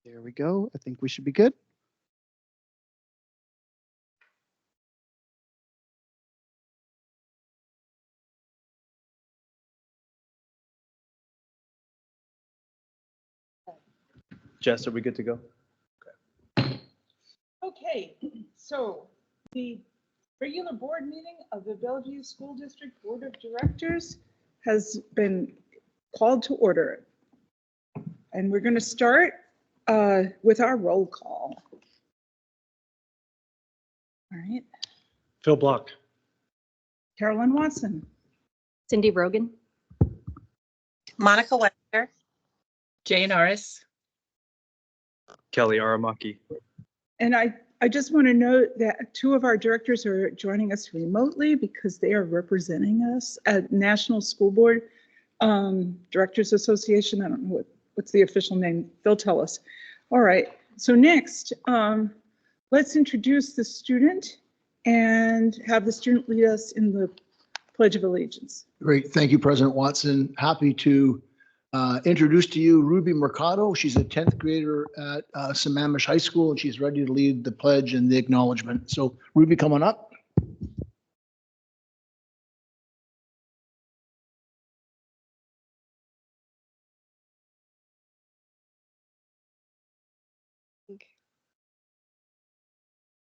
There we go. I think we should be good. Jess, are we good to go? Okay, so the regular board meeting of the Bellevue School District Board of Directors has been called to order. And we're going to start with our roll call. All right, Phil Block. Carolyn Watson, Cindy Rogan. Monica Webster. Jane Norris. Kelly Aramaki. and I just want to note that two of our directors are joining us remotely because they are representing us at National School Board Directors Association. I don't know what's the official name. They'll tell us. All right. So next, let's introduce the student and have the student lead us in the Pledge of Allegiance. Great. Thank you, President Watson. Happy to introduce to you Ruby Mercado. She's a 10th grader at Sammamish High School, and she's ready to lead the pledge and the acknowledgement. So Ruby, come on up.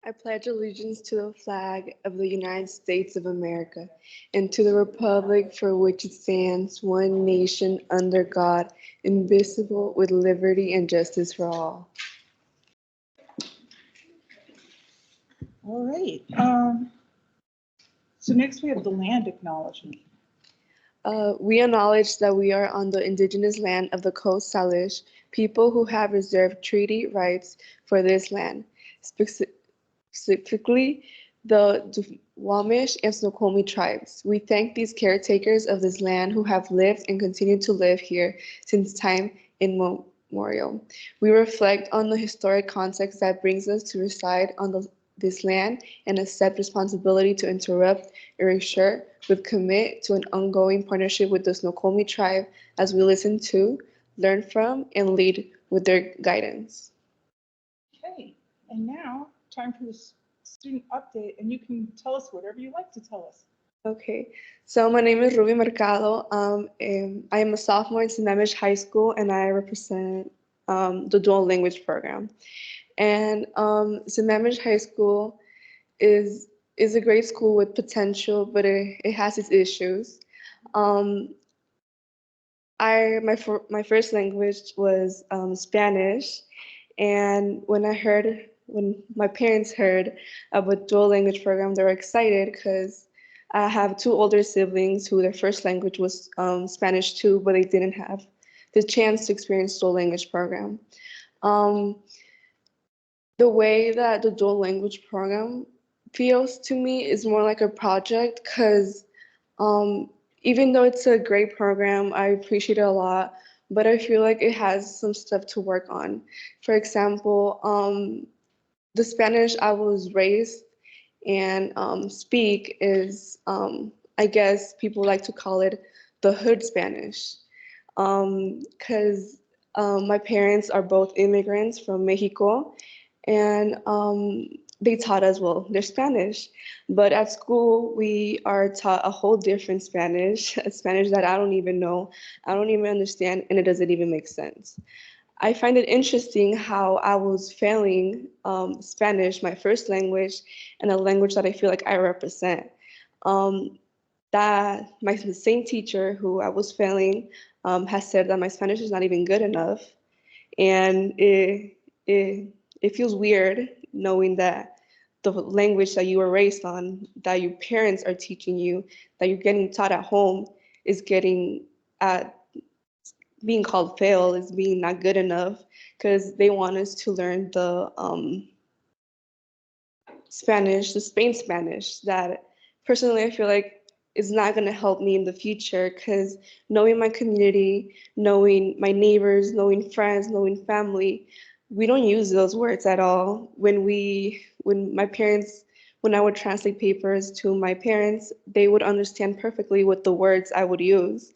I pledge allegiance to the flag of the United States of America and to the republic for which it stands, one nation under God, indivisible, with liberty and justice for all. All right. So next we have the land acknowledgement. We acknowledge that we are on the indigenous land of the Coast Salish, people who have reserved treaty rights for this land. Specifically, the Duwamish and Snoqualmie tribes. We thank these caretakers of this land who have lived and continue to live here since time immemorial. We reflect on the historic context that brings us to reside on this land and accept responsibility to interrupt, erasure, with commit to an ongoing partnership with the Snoqualmie tribe as we listen to, learn from, and lead with their guidance. Okay, and now time for the student update, and you can tell us whatever you like to tell us. Okay, so my name is Ruby Mercado. And I am a sophomore in Sammamish High School, and I represent the dual language program. And Sammamish High School is a great school with potential, but it has its issues. My first language was Spanish, and when my parents heard of a dual language program, they were excited because I have two older siblings who their first language was Spanish too, but they didn't have the chance to experience dual language program. The way that the dual language program feels to me is more like a project because even though it's a great program, I appreciate it a lot, but I feel like it has some stuff to work on. For example, the Spanish I was raised and speak is, I guess people like to call it the hood Spanish, because my parents are both immigrants from Mexico, and they taught us, well, they're Spanish, but at school we are taught a whole different Spanish, a Spanish that I don't even know, I don't even understand, and it doesn't even make sense. I find it interesting how I was failing Spanish, my first language, and a language that I feel like I represent. That the same teacher who I was failing has said that my Spanish is not even good enough, and it feels weird knowing that the language that you were raised on, that your parents are teaching you, that you're getting taught at home, is getting being called fail, is being not good enough, because they want us to learn the Spanish, the Spain Spanish, that personally I feel like is not going to help me in the future, because knowing my community, knowing my neighbors, knowing friends, knowing family, we don't use those words at all. When I would translate papers to my parents, they would understand perfectly what the words I would use.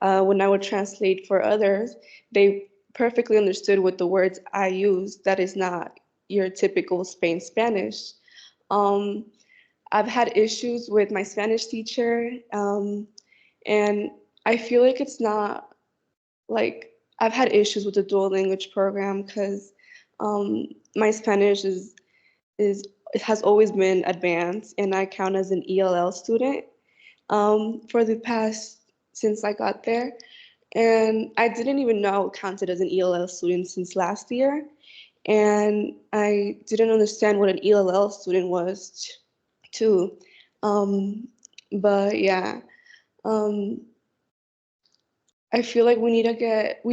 When I would translate for others, they perfectly understood with the words I use that is not your typical Spain Spanish. Um, I've had issues with my Spanish teacher, and I feel like it's not like I've had issues with the dual language program because my Spanish is it has always been advanced, and I count as an ELL student for the past since I got there. And I didn't even know I counted as an ELL student since last year. And I didn't understand what an ELL student was too. But yeah, um, I feel like we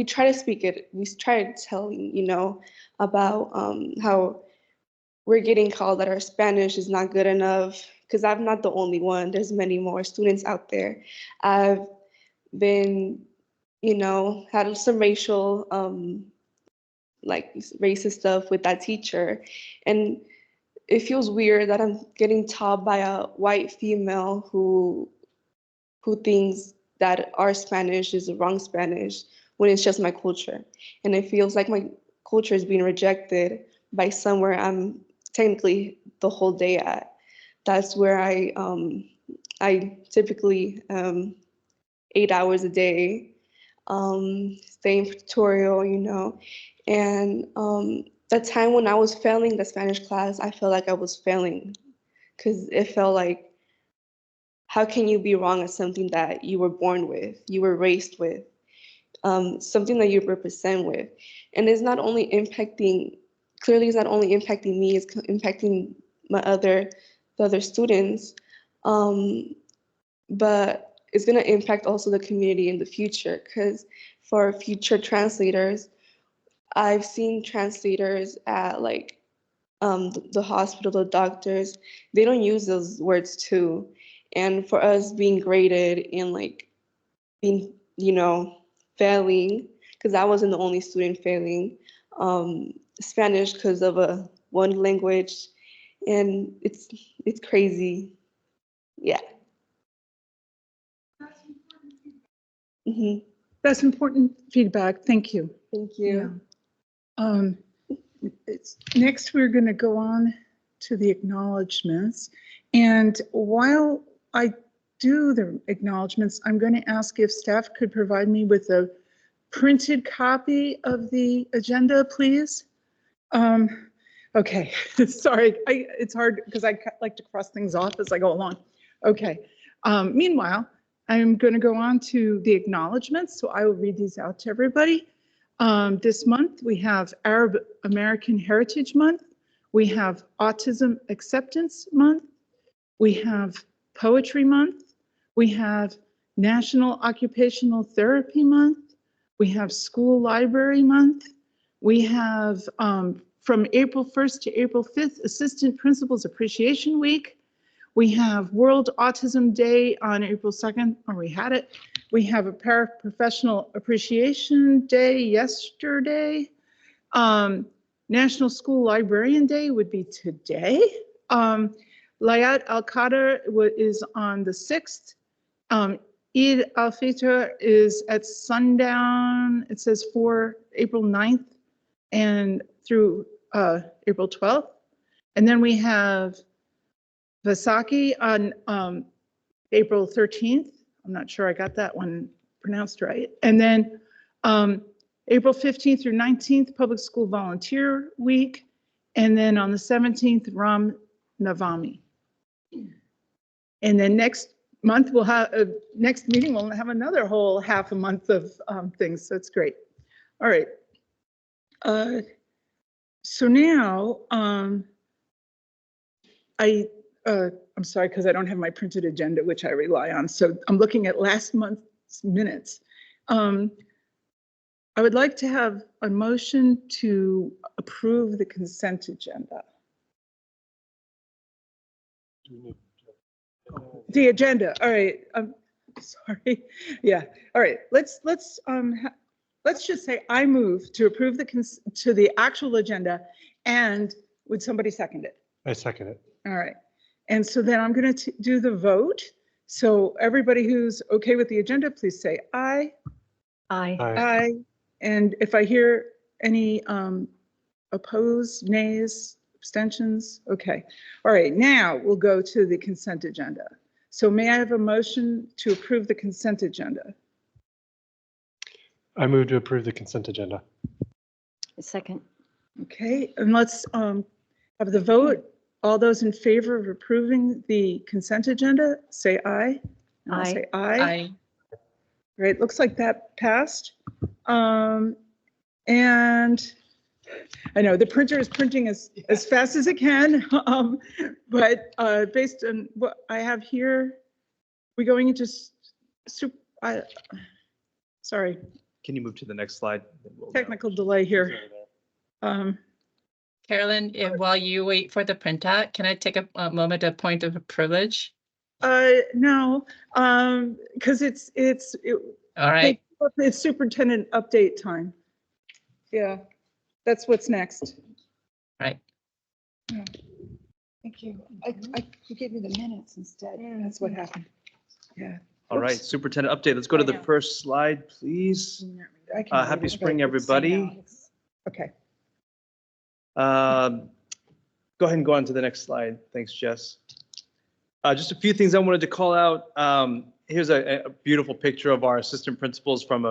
try to speak it, we try to tell, about how we're getting called that our Spanish is not good enough, because I'm not the only one. There's many more students out there. I've been, had some racial, like racist stuff with that teacher. And it feels weird that I'm getting taught by a white female who thinks that our Spanish is the wrong Spanish when it's just my culture. And it feels like my culture is being rejected by somewhere I'm technically the whole day at. That's where I typically 8 hours a day, stay in tutorial, and the time when I was failing the Spanish class, I felt like I was failing because it felt like, how can you be wrong at something that you were born with, you were raised with, something that you represent with? And it's not only impacting, clearly it's not only impacting me, it's impacting the other students, but it's going to impact also the community in the future, because for future translators, I've seen translators at like the hospital, the doctors, they don't use those words too. And for us being graded and like being, failing, because I wasn't the only student failing, Spanish because of a one language, and it's crazy. Yeah. That's important feedback. Thank you. Thank you. Yeah. Next, we're going to go on to the acknowledgements. And while I do the acknowledgements, I'm going to ask if staff could provide me with a printed copy of the agenda, please. Okay, sorry, it's hard because I like to cross things off as I go along. Okay, meanwhile, I'm going to go on to the acknowledgements, so I will read these out to everybody. This month, we have Arab American Heritage Month. We have Autism Acceptance Month. We have Poetry Month. We have National Occupational Therapy Month. We have School Library Month. We have, from April 1st to April 5th, Assistant Principals Appreciation Week. We have World Autism Day on April 2nd, or we had it. We have a Paraprofessional Appreciation Day yesterday. National School Librarian Day would be today. Layat al-Qadr is on the 6th. Eid al-Fitr is at sundown, it says for April 9th and through April 12th. And then we have Vaisakhi on April 13th. I'm not sure I got that one pronounced right. And then April 15th through 19th, Public School Volunteer Week. And then on the 17th, Ram Navami. And then next month, we'll have, next meeting, we'll have another whole half a month of things. So it's great. All right. So now, I'm sorry, because I don't have my printed agenda, which I rely on. So I'm looking at last month's minutes. I would like to have a motion to approve the consent agenda. The agenda, all right, I'm sorry. Yeah, all right, let's just say I move to approve the actual agenda, and would somebody second it? I second it. All right, and so then I'm going to do the vote. So everybody who's okay with the agenda, please say aye. Aye. Aye. Aye. And if I hear any opposed, nays, abstentions, okay. All right, now we'll go to the consent agenda. So may I have a motion to approve the consent agenda? I move to approve the consent agenda. A second. Okay, and let's have the vote. All those in favor of approving the consent agenda, say aye. And I'll Aye. say aye. Aye. Right, looks like that passed. And I know the printer is printing as fast as it can, but based on what I have here, we're going into sorry, Can you move to the next slide? technical delay here. Carolyn, while you wait for the printout, can I take a moment of point of privilege? No, because All right. it's superintendent update time. Yeah, that's what's next. Right. Thank you. You gave me the minutes instead. That's what happened. Yeah. All right, superintendent update. Let's go to the first slide, please. Happy spring, everybody. Okay. Go ahead and go on to the next slide. Thanks, Jess. Just a few things I wanted to call out. Here's a beautiful picture of our assistant principals from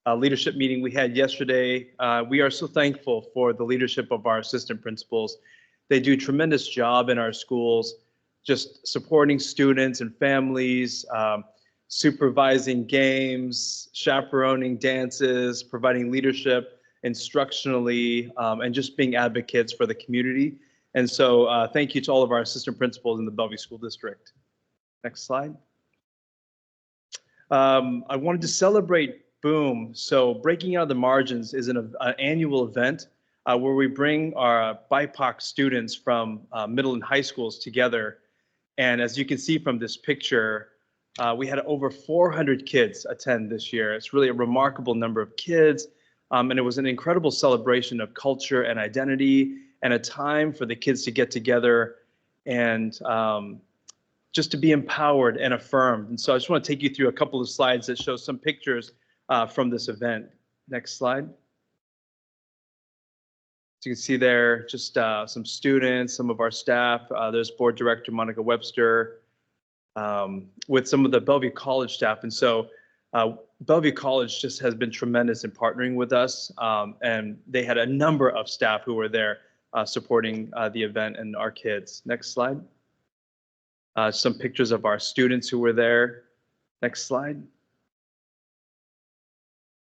a leadership meeting we had yesterday. We are so thankful for the leadership of our assistant principals. They do a tremendous job in our schools, just supporting students and families, supervising games, chaperoning dances, providing leadership instructionally, and just being advocates for the community. And so thank you to all of our assistant principals in the Bellevue School District. Next slide. I wanted to celebrate Boom. So Breaking Out of the Margins is an annual event where we bring our BIPOC students from middle and high schools together. And as you can see from this picture, we had over 400 kids attend this year. It's really a remarkable number of kids. And it was an incredible celebration of culture and identity and a time for the kids to get together and just to be empowered and affirmed. And so I just want to take you through a couple of slides that show some pictures from this event. Next slide. So you can see there just some students, some of our staff. There's board director Monica Webster with some of the Bellevue College staff. And so Bellevue College just has been tremendous in partnering with us. And they had a number of staff who were there supporting the event and our kids. Next slide. Some pictures of our students who were there. Next slide.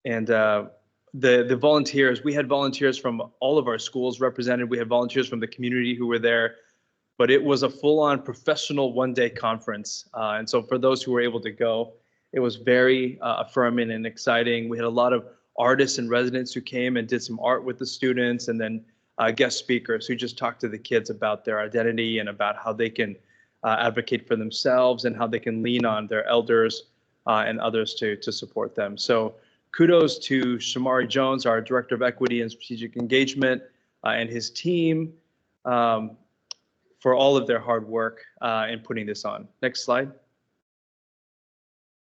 And the volunteers, we had volunteers from all of our schools represented. We had volunteers from the community who were there, but it was a full-on professional one-day conference. And so for those who were able to go, it was very affirming and exciting. We had a lot of artists and residents who came and did some art with the students, and then guest speakers who just talked to the kids about their identity and about how they can advocate for themselves and how they can lean on their elders and others to support them. So kudos to Shamari Jones, our Director of Equity and Strategic Engagement, and his team for all of their hard work in putting this on. Next slide.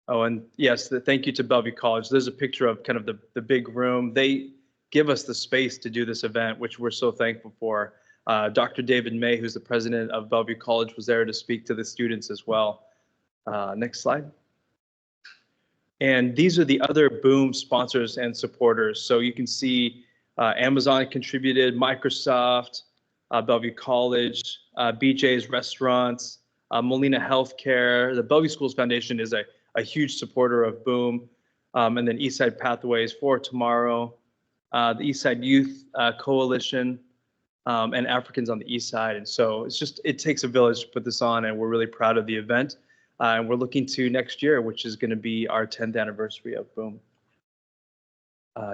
Oh, and yes, thank you to Bellevue College. There's a picture of kind of the big room. They give us the space to do this event, which we're so thankful for. Dr. David May, who's the president of Bellevue College, was there to speak to the students as well. Next slide. And these are the other Boom sponsors and supporters. So you can see Amazon contributed, Microsoft, Bellevue College, BJ's Restaurants, Molina Healthcare. The Bellevue Schools Foundation is a huge supporter of Boom. And then Eastside Pathways for Tomorrow, the Eastside Youth Coalition, and Africans on the East Side. And so it takes a village to put this on, and we're really proud of the event. And we're looking to next year, which is going to be our 10th anniversary of Boom.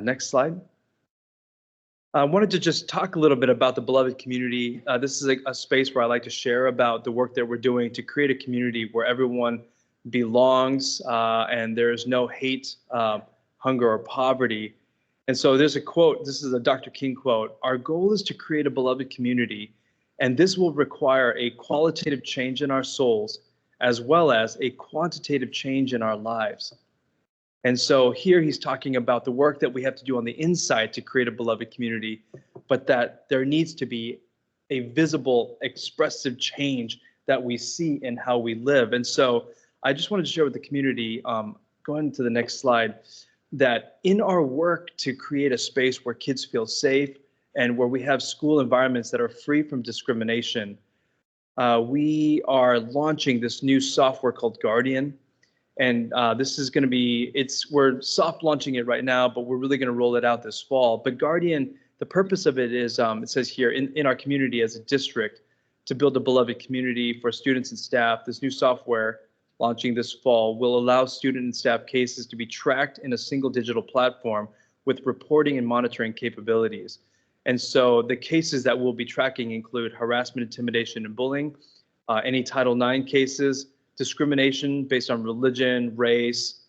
Next slide. I wanted to just talk a little bit about the beloved community. This is a space where I like to share about the work that we're doing to create a community where everyone belongs and there's no hate, hunger, or poverty. And so there's a quote, this is a Dr. King quote, "Our goal is to create a beloved community, and this will require a qualitative change in our souls as well as a quantitative change in our lives. And so here he's talking about the work that we have to do on the inside to create a beloved community, but that there needs to be a visible, expressive change that we see in how we live. And so I just wanted to share with the community, going to the next slide, that in our work to create a space where kids feel safe and where we have school environments that are free from discrimination, we are launching this new software called Guardian. And this is going to be, we're soft launching it right now, but we're really going to roll it out this fall. But Guardian, the purpose of it is, it says here, in our community as a district, to build a beloved community for students and staff. This new software launching this fall will allow student and staff cases to be tracked in a single digital platform with reporting and monitoring capabilities. And so the cases that we'll be tracking include harassment, intimidation, and bullying, any Title IX cases, discrimination based on religion, race,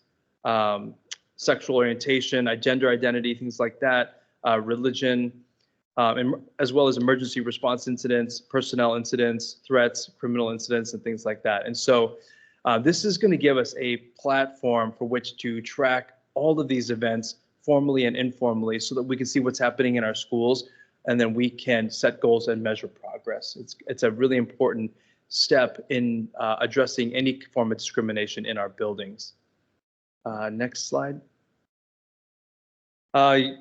sexual orientation, gender identity, things like that, religion, as well as emergency response incidents, personnel incidents, threats, criminal incidents, and things like that. And so this is going to give us a platform for which to track all of these events formally and informally so that we can see what's happening in our schools, and then we can set goals and measure progress. It's a really important step in addressing any form of discrimination in our buildings. Next slide.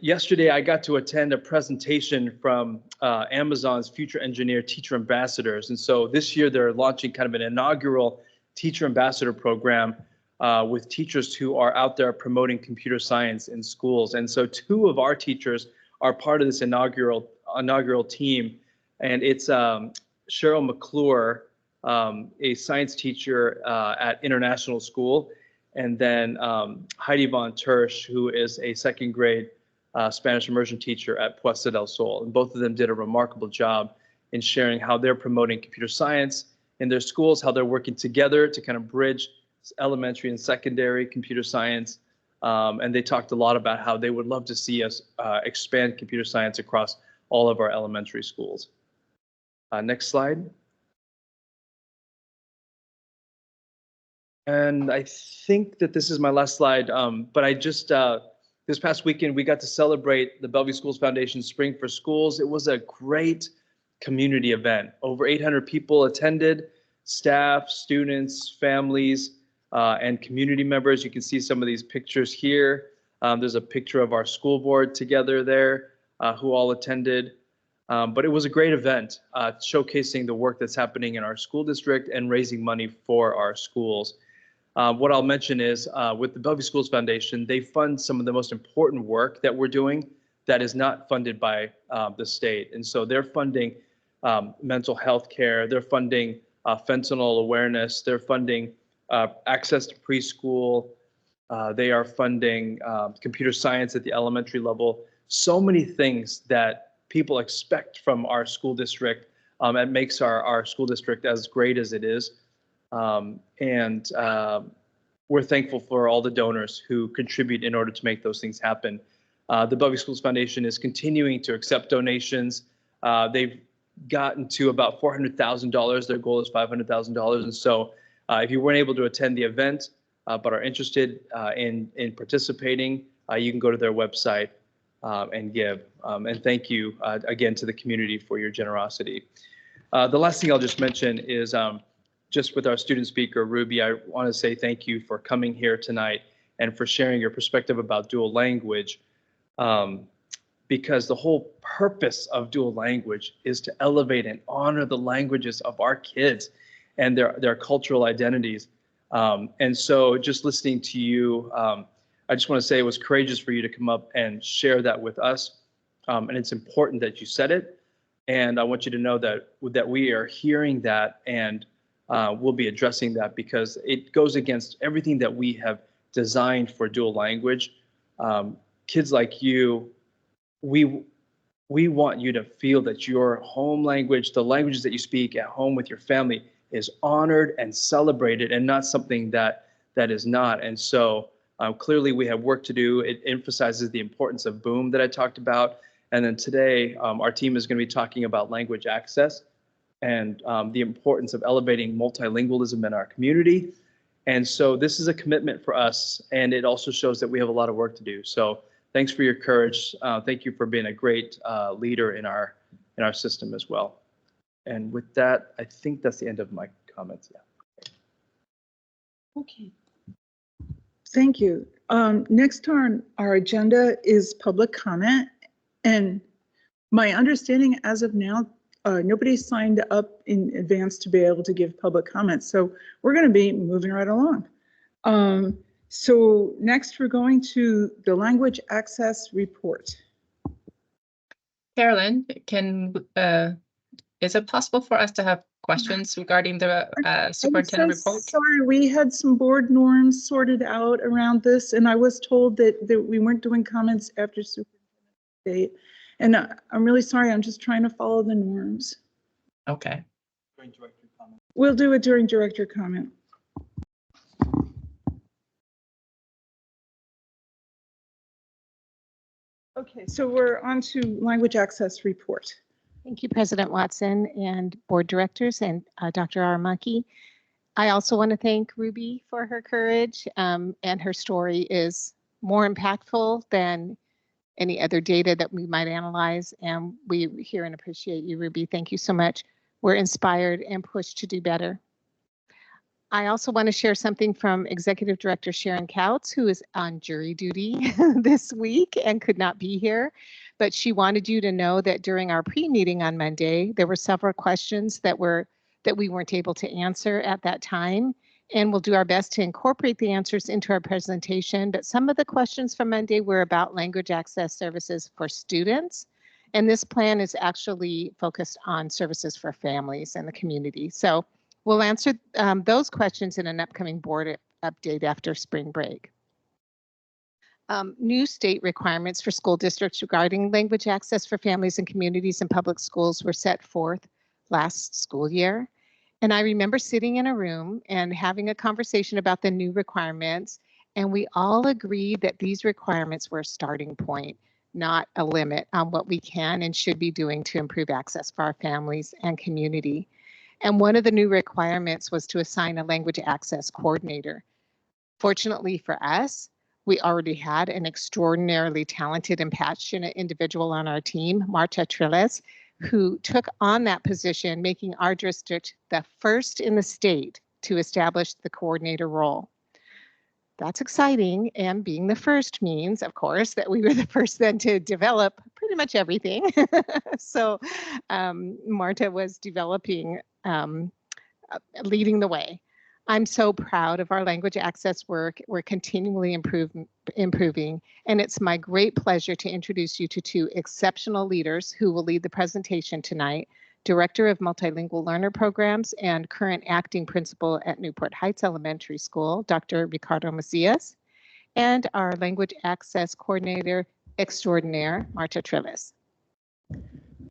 Yesterday, I got to attend a presentation from Amazon's Future Engineer Teacher Ambassadors. And so this year, they're launching kind of an inaugural Teacher Ambassador program with teachers who are out there promoting computer science in schools. And so 2 of our teachers are part of this inaugural team. And it's Cheryl McClure, a science teacher at International School, and then Heidi Von Tersch, who is a 2nd grade Spanish immersion teacher at Puesta del Sol. And both of them did a remarkable job in sharing how they're promoting computer science in their schools, how they're working together to kind of bridge elementary and secondary computer science. And they talked a lot about how they would love to see us expand computer science across all of our elementary schools. Next slide. And I think that this is my last slide, but I just, this past weekend, we got to celebrate the Bellevue Schools Foundation Spring for Schools. It was a great community event. Over 800 people attended, staff, students, families, and community members. You can see some of these pictures here. There's a picture of our school board together there who all attended. But it was a great event showcasing the work that's happening in our school district and raising money for our schools. What I'll mention is with the Bellevue Schools Foundation, they fund some of the most important work that we're doing that is not funded by the state. And so they're funding mental health care, they're funding fentanyl awareness, they're funding access to preschool, they are funding computer science at the elementary level. So many things that people expect from our school district. It makes our school district as great as it is. We're thankful for all the donors who contribute in order to make those things happen. The Bellevue Schools Foundation is continuing to accept donations. They've gotten to about $400,000. Their goal is $500,000. And so if you weren't able to attend the event, but are interested in participating, you can go to their website and give. And thank you again to the community for your generosity. The last thing I'll just mention is just with our student speaker, Ruby, I want to say thank you for coming here tonight and for sharing your perspective about dual language. Because the whole purpose of dual language is to elevate and honor the languages of our kids and their cultural identities. And so just listening to you, I just want to say it was courageous for you to come up and share that with us. And it's important that you said it. And I want you to know that we are hearing that and we'll be addressing that because it goes against everything that we have designed for dual language. Kids like you, we want you to feel that your home language, the languages that you speak at home with your family, is honored and celebrated and not something that is not. And so clearly we have work to do. It emphasizes the importance of BOOM that I talked about. And then today our team is going to be talking about language access and the importance of elevating multilingualism in our community And so this is a commitment for us, and it also shows that we have a lot of work to do. So thanks for your courage. Thank you for being a great leader in our system as well. And with that, I think that's the end of my comments. Yeah. Okay. Thank you. Next on our agenda is public comment. And my understanding as of now, nobody signed up in advance to be able to give public comments. So we're going to be moving right along. So next we're going to the language access report. Carolyn, is it possible for us to have questions regarding the superintendent I'm so report? sorry, we had some board norms sorted out around this, and I was told that we weren't doing comments after superintendent date. And I'm really sorry, I'm just trying to follow the norms. Okay. We'll do it during director comment. Okay, so we're on to language access report. Thank you, President Watson and board directors and Dr. Aramaki. I also want to thank Ruby for her courage, and her story is more impactful than any other data that we might analyze. And we hear and appreciate you, Ruby. Thank you so much. We're inspired and pushed to do better. I also want to share something from Executive Director Sharon Couts, who is on jury duty this week and could not be here. But she wanted you to know that during our pre-meeting on Monday, there were several questions that we weren't able to answer at that time. And we'll do our best to incorporate the answers into our presentation. But some of the questions from Monday were about language access services for students. And this plan is actually focused on services for families and the community. So we'll answer those questions in an upcoming board update after spring break. New state requirements for school districts regarding language access for families and communities in public schools were set forth last school year. And I remember sitting in a room and having a conversation about the new requirements, and we all agreed that these requirements were a starting point, not a limit on what we can and should be doing to improve access for our families and community. And one of the new requirements was to assign a language access coordinator. Fortunately for us, we already had an extraordinarily talented and passionate individual on our team, Marta Trilles, who took on that position, making our district the first in the state to establish the coordinator role. That's exciting, and being the first means, of course, that we were the first then to develop pretty much everything. So Marta was developing, leading the way. I'm so proud of our language access work. We're continually improving, and it's my great pleasure to introduce you to two exceptional leaders who will lead the presentation tonight. Director of Multilingual Learner Programs and current acting principal at Newport Heights Elementary School, Dr. Ricardo Macias, and our language access coordinator extraordinaire, Marta Trilles.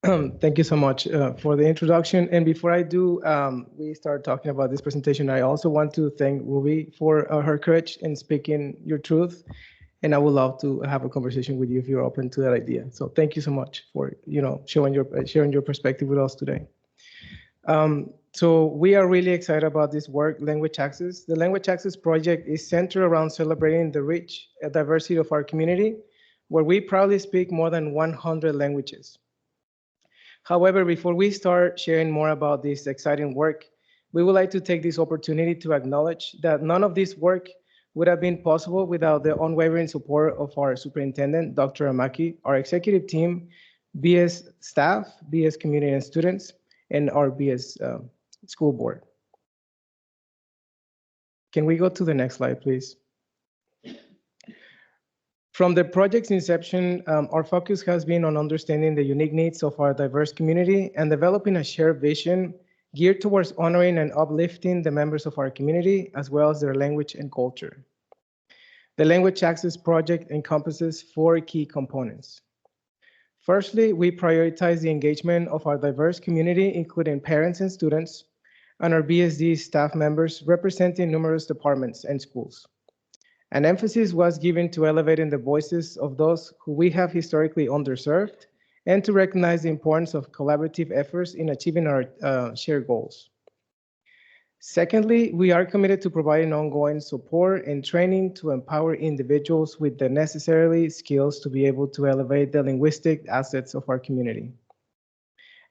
Thank you so much for the introduction. And before I do, we start talking about this presentation, I also want to thank Ruby for her courage in speaking your truth. And I would love to have a conversation with you if you're open to that idea. So thank you so much for sharing your perspective with us today. So we are really excited about this work, Language Access. The Language Access project is centered around celebrating the rich diversity of our community, where we proudly speak more than 100 languages. However, before we start sharing more about this exciting work, we would like to take this opportunity to acknowledge that none of this work would have been possible without the unwavering support of our superintendent, Dr. Amaki, our executive team, BS staff, BS community and students, and our BS school board. Can we go to the next slide, please? From the project's inception, our focus has been on understanding the unique needs of our diverse community and developing a shared vision geared towards honoring and uplifting the members of our community, as well as their language and culture. The Language Access Project encompasses 4 key components. Firstly, we prioritize the engagement of our diverse community, including parents and students, and our BSD staff members representing numerous departments and schools. An emphasis was given to elevating the voices of those who we have historically underserved and to recognize the importance of collaborative efforts in achieving our shared goals. Secondly, we are committed to providing ongoing support and training to empower individuals with the necessary skills to be able to elevate the linguistic assets of our community.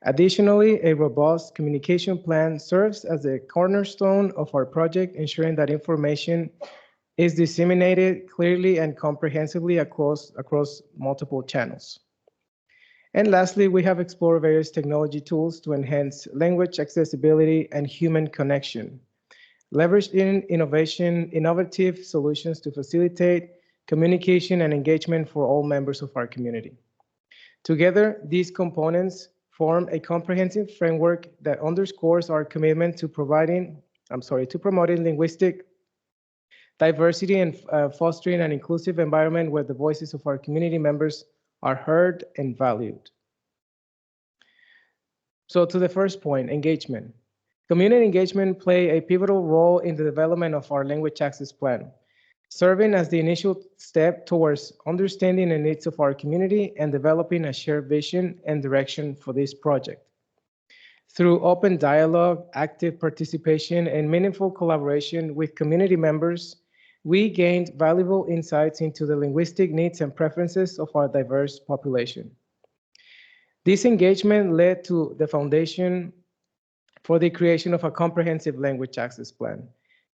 Additionally, a robust communication plan serves as a cornerstone of our project, ensuring that information is disseminated clearly and comprehensively across multiple channels. And lastly, we have explored various technology tools to enhance language accessibility and human connection, leveraging innovative solutions to facilitate communication and engagement for all members of our community. Together, these components form a comprehensive framework that underscores our commitment to promoting linguistic diversity and fostering an inclusive environment where the voices of our community members are heard and valued. So to the first point, engagement. Community engagement play a pivotal role in the development of our language access plan, serving as the initial step towards understanding the needs of our community and developing a shared vision and direction for this project. Through open dialogue, active participation, and meaningful collaboration with community members, we gained valuable insights into the linguistic needs and preferences of our diverse population. This engagement led to the foundation for the creation of a comprehensive language access plan,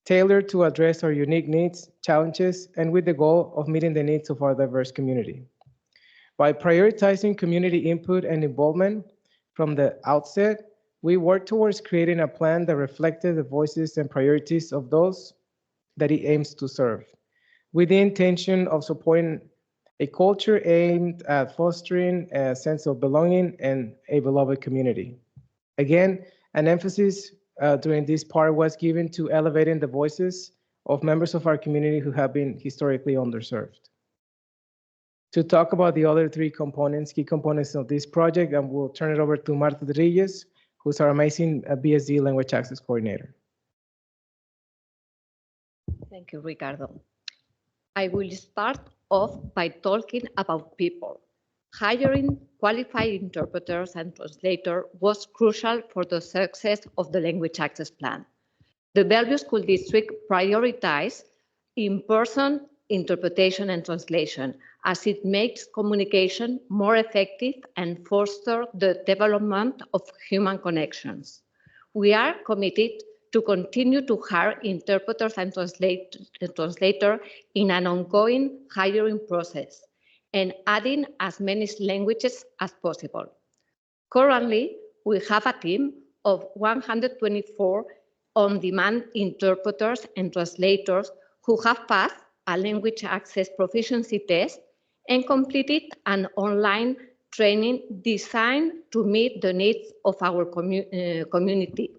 tailored to address our unique needs, challenges, and with the goal of meeting the needs of our diverse community. By prioritizing community input and involvement from the outset, we worked towards creating a plan that reflected the voices and priorities of those that it aims to serve, with the intention of supporting a culture aimed at fostering a sense of belonging and a beloved community. Again, an emphasis during this part was given to elevating the voices of members of our community who have been historically underserved. To talk about the other three components, key components of this project, and we'll turn it over to Marta Rodriguez, who's our amazing BSD Language Access Coordinator. Thank you, Ricardo. I will start off by talking about people. Hiring qualified interpreters and translators was crucial for the success of the Language Access Plan. The Bellevue School District prioritized in-person interpretation and translation, as it makes communication more effective and fosters the development of human connections. We are committed to continue to hire interpreters and translators in an ongoing hiring process and adding as many languages as possible. Currently, we have a team of 124 on-demand interpreters and translators who have passed a language access proficiency test and completed an online training designed to meet the needs of our community.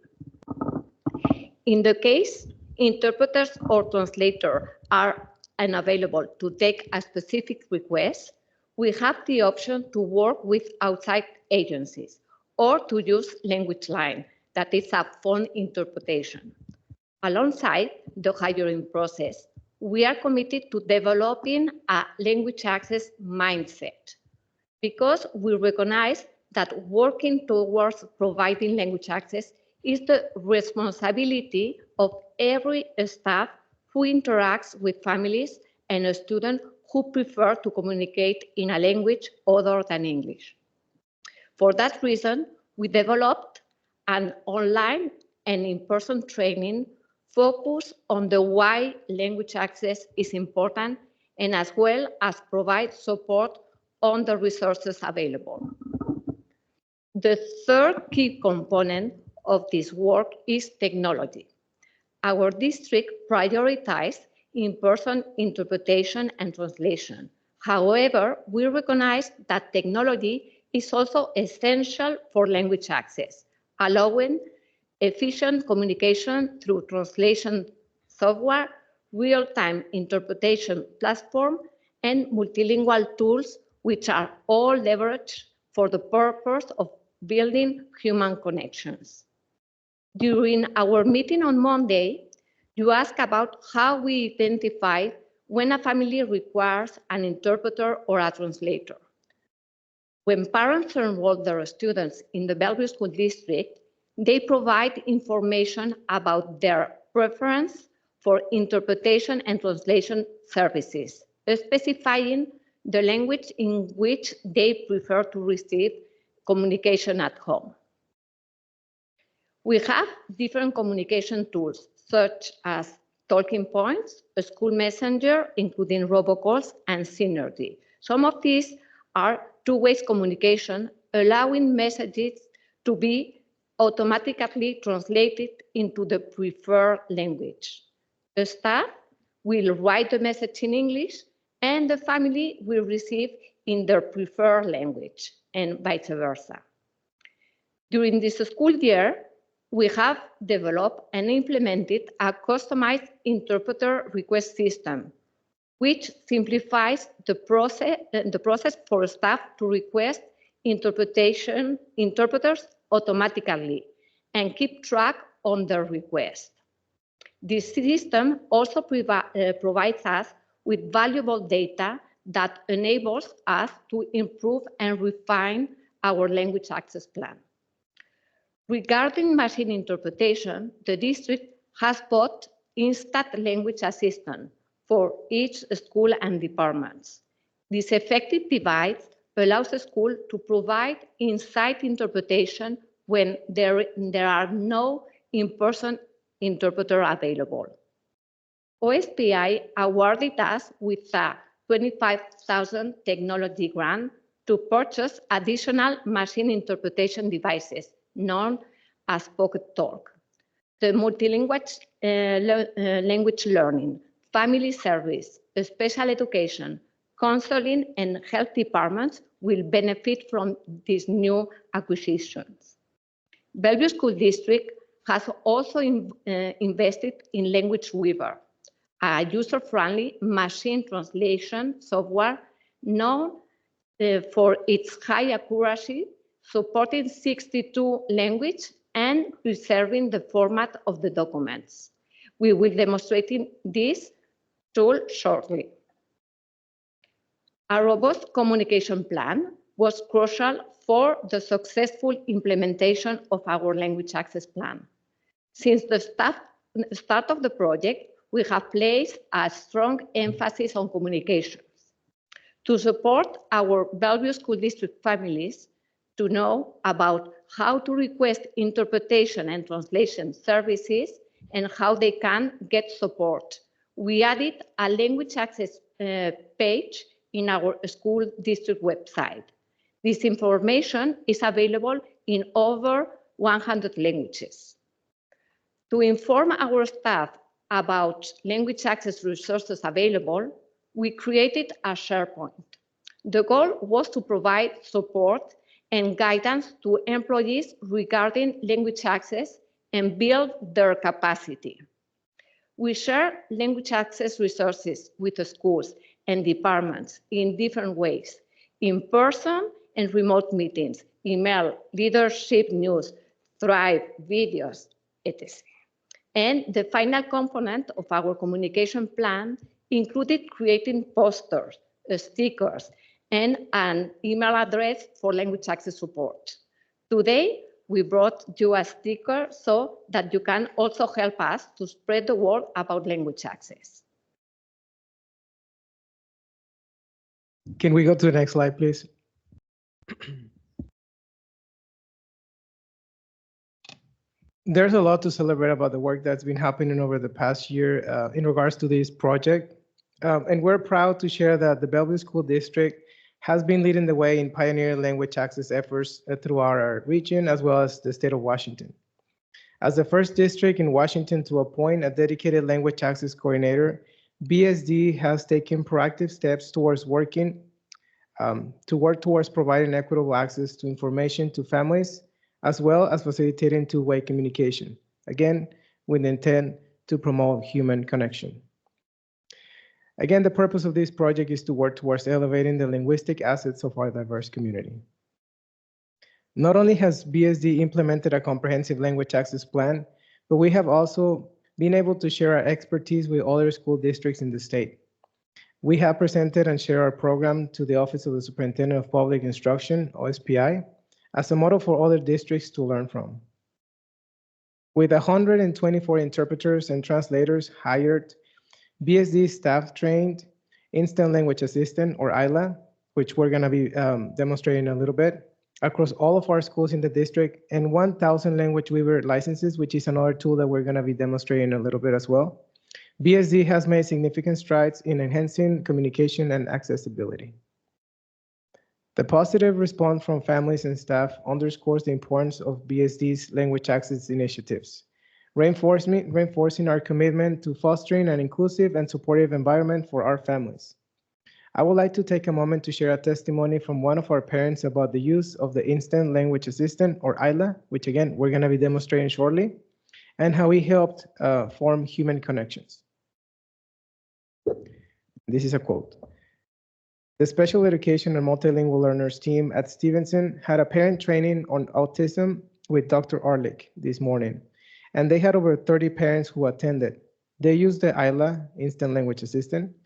In the case interpreters or translators are unavailable to take a specific request, we have the option to work with outside agencies or to use Language Line, that is a phone interpretation. Alongside the hiring process, we are committed to developing a language access mindset because we recognize that working towards providing language access is the responsibility of every staff who interacts with families and students who prefer to communicate in a language other than English. For that reason, we developed an online and in-person training focused on the why language access is important and as well as provide support on the resources available. The third key component of this work is technology. Our district prioritized in-person interpretation and translation. However, we recognize that technology is also essential for language access, allowing efficient communication through translation software, real-time interpretation platform, and multilingual tools, which are all leveraged for the purpose of building human connections. During our meeting on Monday, you asked about how we identify when a family requires an interpreter or a translator. When parents enroll their students in the Bellevue School District, They provide information about their preference for interpretation and translation services, specifying the language in which they prefer to receive communication at home. We have different communication tools, such as talking points, a school messenger, including robocalls, and Synergy. Some of these are two-way communication, allowing messages to be automatically translated into the preferred language. The staff will write the message in English, and the family will receive in their preferred language, and vice versa. During this school year, we have developed and implemented a customized interpreter request system, which simplifies the process for staff to request interpreters automatically and keep track on their request. This system also provides us with valuable data that enables us to improve and refine our language access plan. Regarding machine interpretation, the district has bought instant language assistant for each school and departments. This effective device allows the school to provide in-site interpretation when there are no in-person interpreter available. OSPI awarded us with a $25,000 technology grant to purchase additional machine interpretation devices known as Pocket Talk. The multilingual language learning, family service, special education, counseling, and health departments will benefit from these new acquisitions. Bellevue School District has also invested in Language Weaver, a user-friendly machine translation software known for its high accuracy, supporting 62 languages and preserving the format of the documents. We will demonstrate this tool shortly. A robust communication plan was crucial for the successful implementation of our language access plan. Since the start of the project, we have placed a strong emphasis on communications. To support our Bellevue School District families to know about how to request interpretation and translation services and how they can get support, we added a language access page in our school district website. This information is available in over 100 languages. To inform our staff about language access resources available, we created a SharePoint. The goal was to provide support and guidance to employees regarding language access and build their capacity. We share language access resources with the schools and departments in different ways, in person and remote meetings, email, leadership news, Thrive, videos, etc. And the final component of our communication plan included creating posters, stickers, and an email address for language access support. Today, we brought you a sticker so that you can also help us to spread the word about language access. Can we go to the next slide, please? There's a lot to celebrate about the work that's been happening over the past year in regards to this project. And we're proud to share that the Bellevue School District has been leading the way in pioneering language access efforts throughout our region, as well as the state of Washington. As the first district in Washington to appoint a dedicated language access coordinator, BSD has taken proactive steps towards work towards providing equitable access to information to families, as well as facilitating two-way communication, again, with the intent to promote human connection. Again, the purpose of this project is to work towards elevating the linguistic assets of our diverse community. Not only has BSD implemented a comprehensive language access plan, but we have also been able to share our expertise with other school districts in the state. We have presented and shared our program to the Office of the Superintendent of Public Instruction, OSPI, as a model for other districts to learn from. With 124 interpreters and translators hired, BSD staff trained, Instant Language Assistant, or ILA, which we're going to be demonstrating a little bit, across all of our schools in the district, and 1,000 Language Weaver licenses, which is another tool that we're going to be demonstrating a little bit as well. BSD has made significant strides in enhancing communication and accessibility. The positive response from families and staff underscores the importance of BSD's language access initiatives, reinforcing our commitment to fostering an inclusive and supportive environment for our families. I would like to take a moment to share a testimony from one of our parents about the use of the Instant Language Assistant, or ILA, which again, we're going to be demonstrating shortly, and how he helped form human connections. This is a quote. The special education and multilingual learners team at Stevenson had a parent training on autism with Dr. Arlick this morning, and they had over 30 parents who attended. They used the ILA, Instant Language Assistant,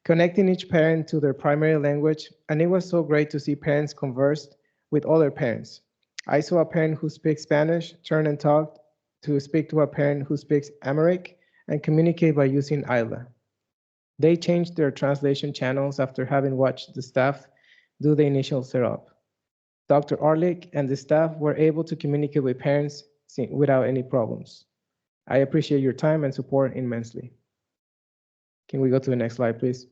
connecting each parent to their primary language, and it was so great to see parents converse with other parents. I saw a parent who speaks Spanish turn and talk to speak to a parent who speaks Amharic and communicate by using ILA. They changed their translation channels after having watched the staff do the initial setup. Dr. Arlick and the staff were able to communicate with parents without any problems. I appreciate your time and support immensely. Can we go to the next slide, please?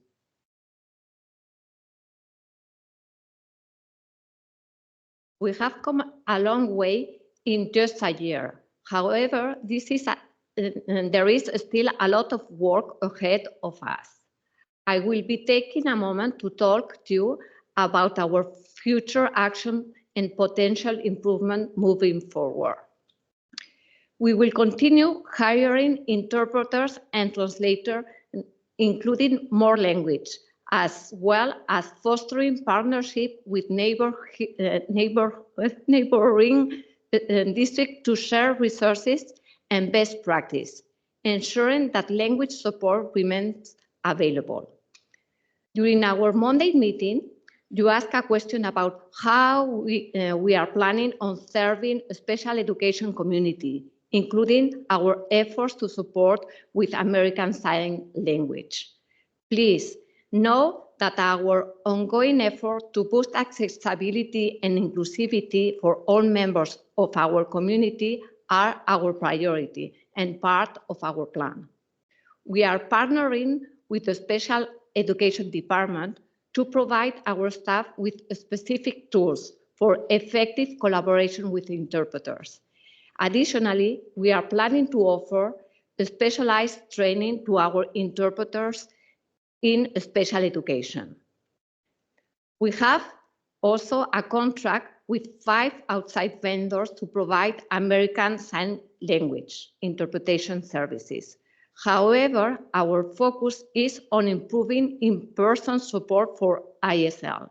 We have come a long way in just a year. However, there is still a lot of work ahead of us. I will be taking a moment to talk to you about our future action and potential improvement moving forward. We will continue hiring interpreters and translators, including more language, as well as fostering partnership with neighboring districts to share resources and best practice, ensuring that language support remains available. During our Monday meeting, you asked a question about how we are planning on serving a special education community, including our efforts to support with American Sign Language. Please know that our ongoing effort to boost accessibility and inclusivity for all members of our community are our priority and part of our plan. We are partnering with the Special Education Department to provide our staff with specific tools for effective collaboration with interpreters. Additionally, we are planning to offer specialized training to our interpreters in special education. We have also a contract with 5 outside vendors to provide American Sign Language interpretation services. However, our focus is on improving in-person support for ISL.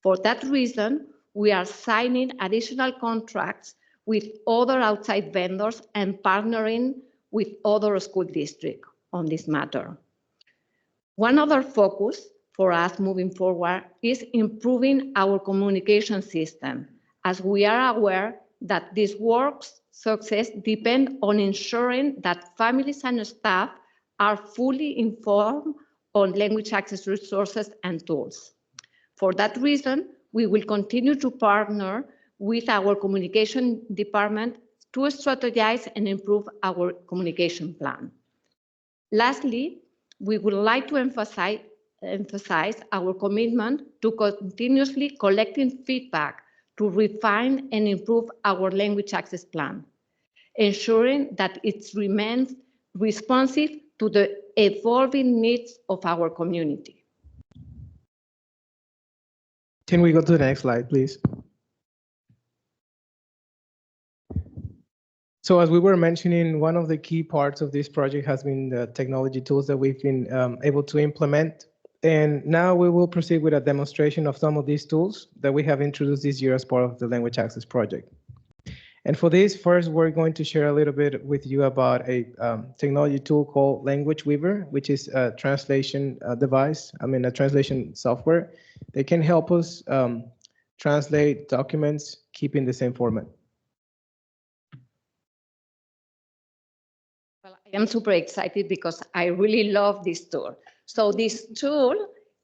For that reason, we are signing additional contracts with other outside vendors and partnering with other school districts on this matter. One other focus for us moving forward is improving our communication system, as we are aware that this work's success depends on ensuring that families and staff are fully informed on language access resources and tools. For that reason, we will continue to partner with our communication department to strategize and improve our communication plan. Lastly, we would like to emphasize our commitment to continuously collecting feedback to refine and improve our language access plan, ensuring that it remains responsive to the evolving needs of our community. Can we go to the next slide, please? So as we were mentioning, one of the key parts of this project has been the technology tools that we've been able to implement. And now we will proceed with a demonstration of some of these tools that we have introduced this year as part of the Language Access Project. And for this, first, we're going to share a little bit with you about a technology tool called Language Weaver, which is a translation device, a translation software that can help us translate documents, keeping the same format. I am super excited because I really love this tool. So this tool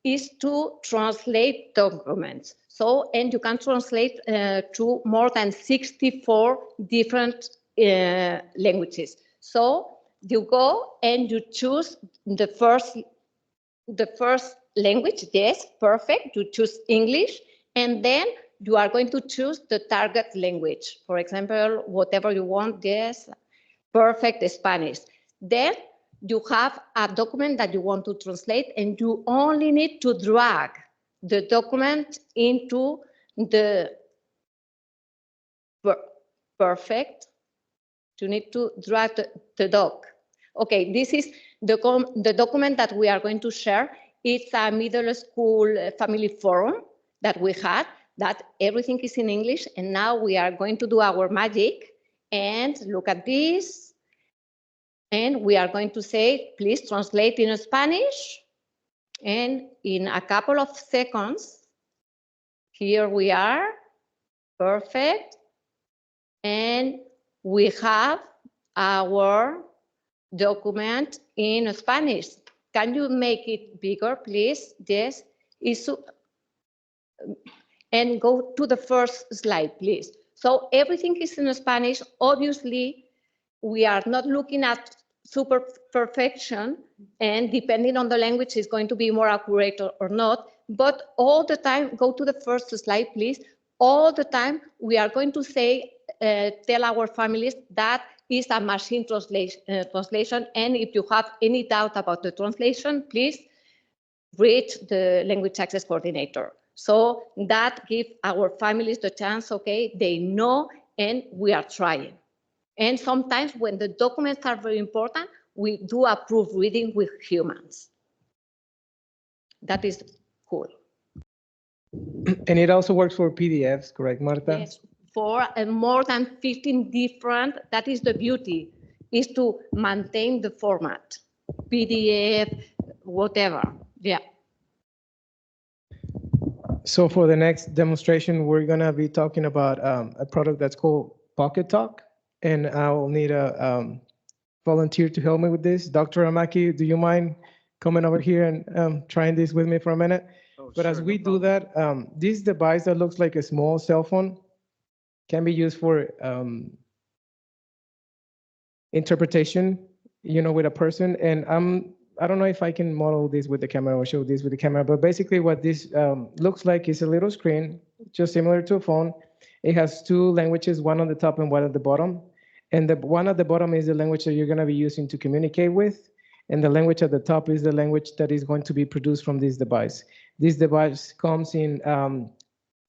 is to translate documents. So, and you can translate to more than 64 different languages. So you go and you choose the first language. Yes, perfect. You choose English, and then you are going to choose the target language. For example, whatever you want. Yes, perfect, Spanish. Then you have a document that you want to translate, and you only need to drag the document into the perfect. You need to drag the doc. Okay, this is the document that we are going to share. It's a middle school family forum that we had, that everything is in English, and now we are going to do our magic and look at this. And we are going to say, please translate in Spanish. And in a couple of seconds, here we are, perfect. And we have our document in Spanish. Can you make it bigger, please? Yes. And go to the first slide, please. So everything is in Spanish. Obviously, we are not looking at super perfection, and depending on the language, is going to be more accurate or not. But all the time, go to the first slide, please. All the time, we are going to say, tell our families that is a machine translation. And if you have any doubt about the translation, please reach the language access coordinator. So that gives our families the chance, okay, they know, and we are trying. And sometimes when the documents are very important, we do approve reading with humans. That is cool. And it also works for PDFs, correct, Marta? Yes, for more than 15 different, that is the beauty, is to maintain the format, PDF, whatever, yeah. So for the next demonstration, we're gonna be talking about a product that's called Pocket Talk, and I'll need a volunteer to help me with this. Dr. Amaki, do you mind coming over here and trying this with me for a minute? Oh, But as sure, we no do problem. that, this device that looks like a small cell phone can be used for interpretation, you know, with a person. And I don't know if I can model this with the camera or show this with the camera, but basically what this looks like is a little screen, just similar to a phone. It has two languages, one on the top and one at the bottom. And the one at the bottom is the language that you're gonna be using to communicate with. And the language at the top is the language that is going to be produced from this device. This device comes in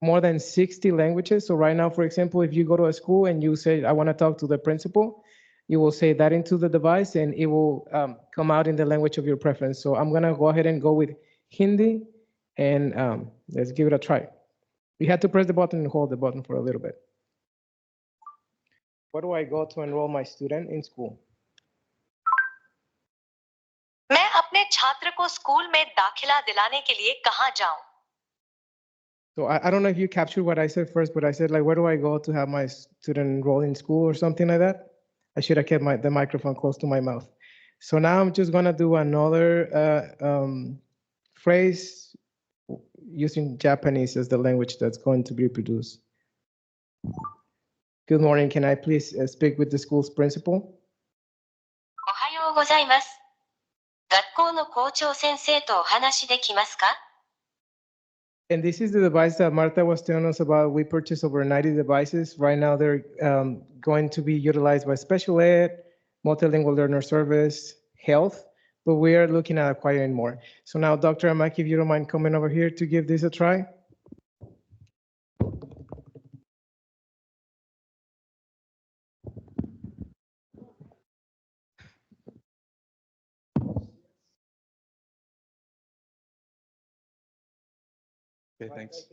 more than 60 languages. So right now, for example, if you go to a school and you say, I wanna talk to the principal, you will say that into the device and it will come out in the language of your preference. So I'm gonna go ahead and go with Hindi, and let's give it a try. You have to press the button and hold the button for a little bit. Where do I go to enroll my student in school? मैं अपने छात्र को school में दाखिला दिलाने के लिए कहाँ जाऊं? So I don't know if you captured what I said first, but I said, like, where do I go to have my student enroll in school or something like that? I should have kept the microphone close to my mouth. So now I'm just gonna do another phrase using Japanese as the language that's going to be produced. Good morning, can I please speak with the school's principal? おはようございます。学校の校長先生とお話できますか? And this is the device that Marta was telling us about. We purchased over 90 devices. Right now, they're going to be utilized by special ed, multilingual learner service, health, but we are looking at acquiring more. So now, Dr. Amaki, if you don't mind coming over here to give this a try. Okay, thanks.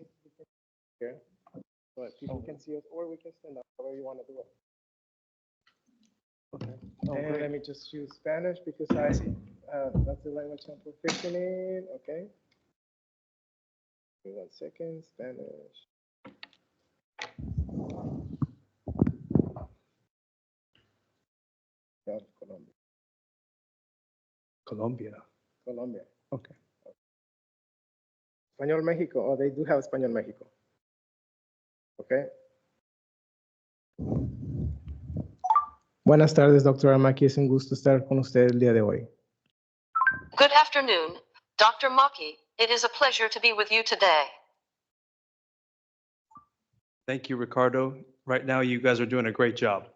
Here, but people can see us, or we can stand up, however you want to do it. Okay. And let me just choose Spanish because that's the language I'm proficient in. Okay. Give me 1 second. Spanish. Yeah, Colombia. Colombia. Colombia. Okay. Español México. Oh, they do have Español México. Okay. Buenas tardes, doctora Maki. Es un gusto estar con usted el día de hoy. Good afternoon, Dr. Maki. It is a pleasure to be with you today. Thank you, Ricardo. Right now, you guys are doing a great job.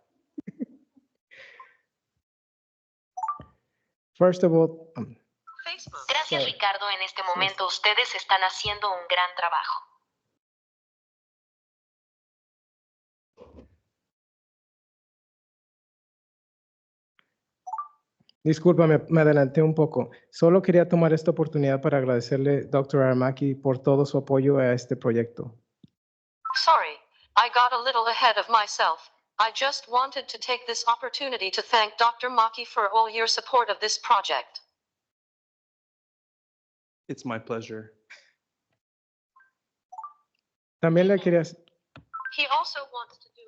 First of all, Gracias, Ricardo. En este momento ustedes están haciendo un gran trabajo. disculpa, me adelanté un poco. Solo quería tomar esta oportunidad para agradecerle, Dr. Aramaki, por todo su apoyo a este proyecto. Sorry, I got a little ahead of myself. I just wanted to take this opportunity to thank Dr. Maki for all your support of this project. It's my pleasure. También le quería... He also wants to do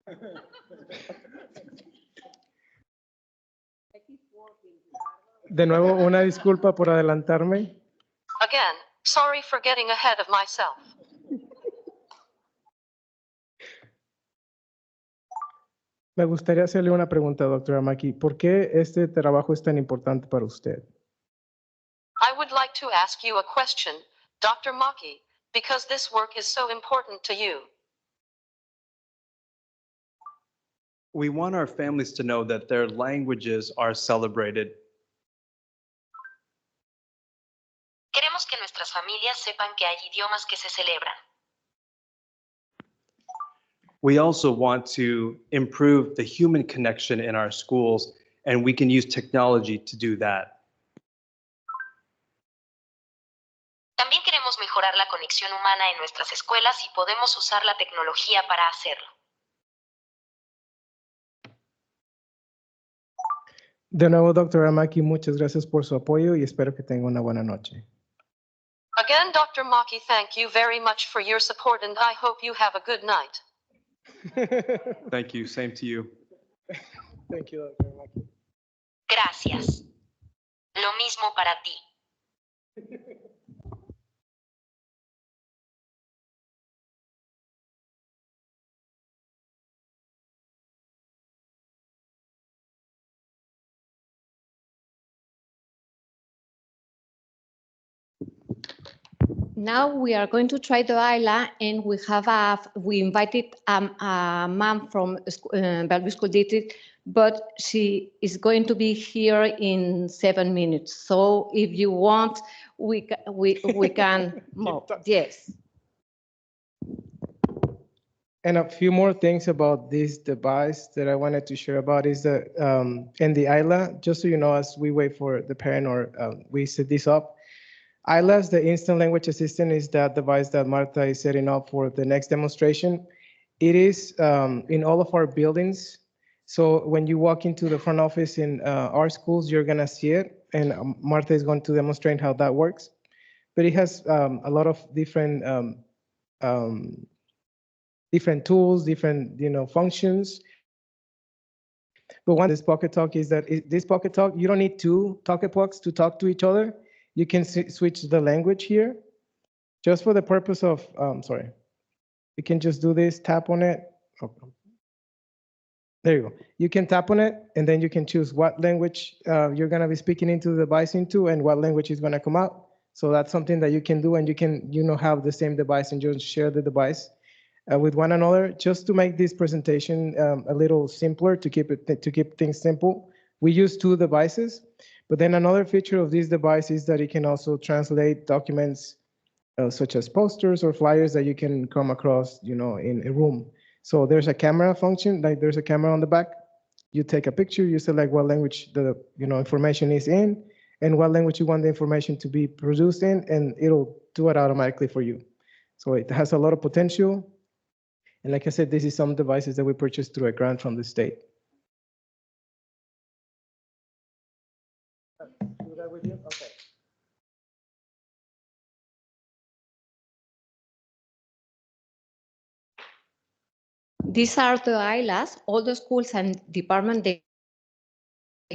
it. De nuevo, una disculpa por adelantarme. Again, sorry for getting ahead of myself. Me gustaría hacerle una pregunta, doctora Maki. ¿Por qué este trabajo es tan importante para usted? I would like to ask you a question, Dr. Maki, because this work is so important to you. We want our families to know that their languages are celebrated. Queremos que nuestras familias sepan que hay idiomas que se celebran. We also want to improve the human connection in our schools, and we can use technology to do that. También queremos mejorar la conexión humana en nuestras escuelas y podemos usar la tecnología para hacerlo. De nuevo, doctora Maki, muchas gracias por su apoyo y espero que tenga una buena noche. Again, Dr. Maki, thank you very much for your support and I hope you have a good night. Thank you. Same to you. Thank you, Dr. Maki. Gracias. Lo mismo para ti. Now we are going to try the island, and we invited a mom from Bellevue School District, but she is going to be here in 7 minutes. So if you want, we can move. Yes. And a few more things about this device that I wanted to share about is that in the ILA, just so you know, as we wait for the parent or we set this up, ILAS, the Instant Language Assistant, is that device that Marta is setting up for the next demonstration. It is in all of our buildings. So when you walk into the front office in our schools, you're gonna see it, and Marta is going to demonstrate how that works. But it has a lot of different different tools, different functions. But one this Pocket Talk is that this Pocket Talk, you don't need two Pocket Talks to talk to each other. You can switch the language here, just for the purpose of, sorry. You can just do this, tap on it. Oh, there you go. You can tap on it, and then you can choose what language you're gonna be speaking into the device into and what language is gonna come out. So that's something that you can do, and you can have the same device and just share the device with one another, just to make this presentation a little simpler, to keep things simple. We use two devices, but then another feature of this device is that it can also translate documents such as posters or flyers that you can come across, in a room. So there's a camera function, like there's a camera on the back. You take a picture, you select what language the information is in, and what language you want the information to be produced in, and it'll do it automatically for you. So it has a lot of potential. And like I said, this is some devices that we purchased through a grant from the state. Do that with you? Okay. These are the ILAs. All the schools and departments, they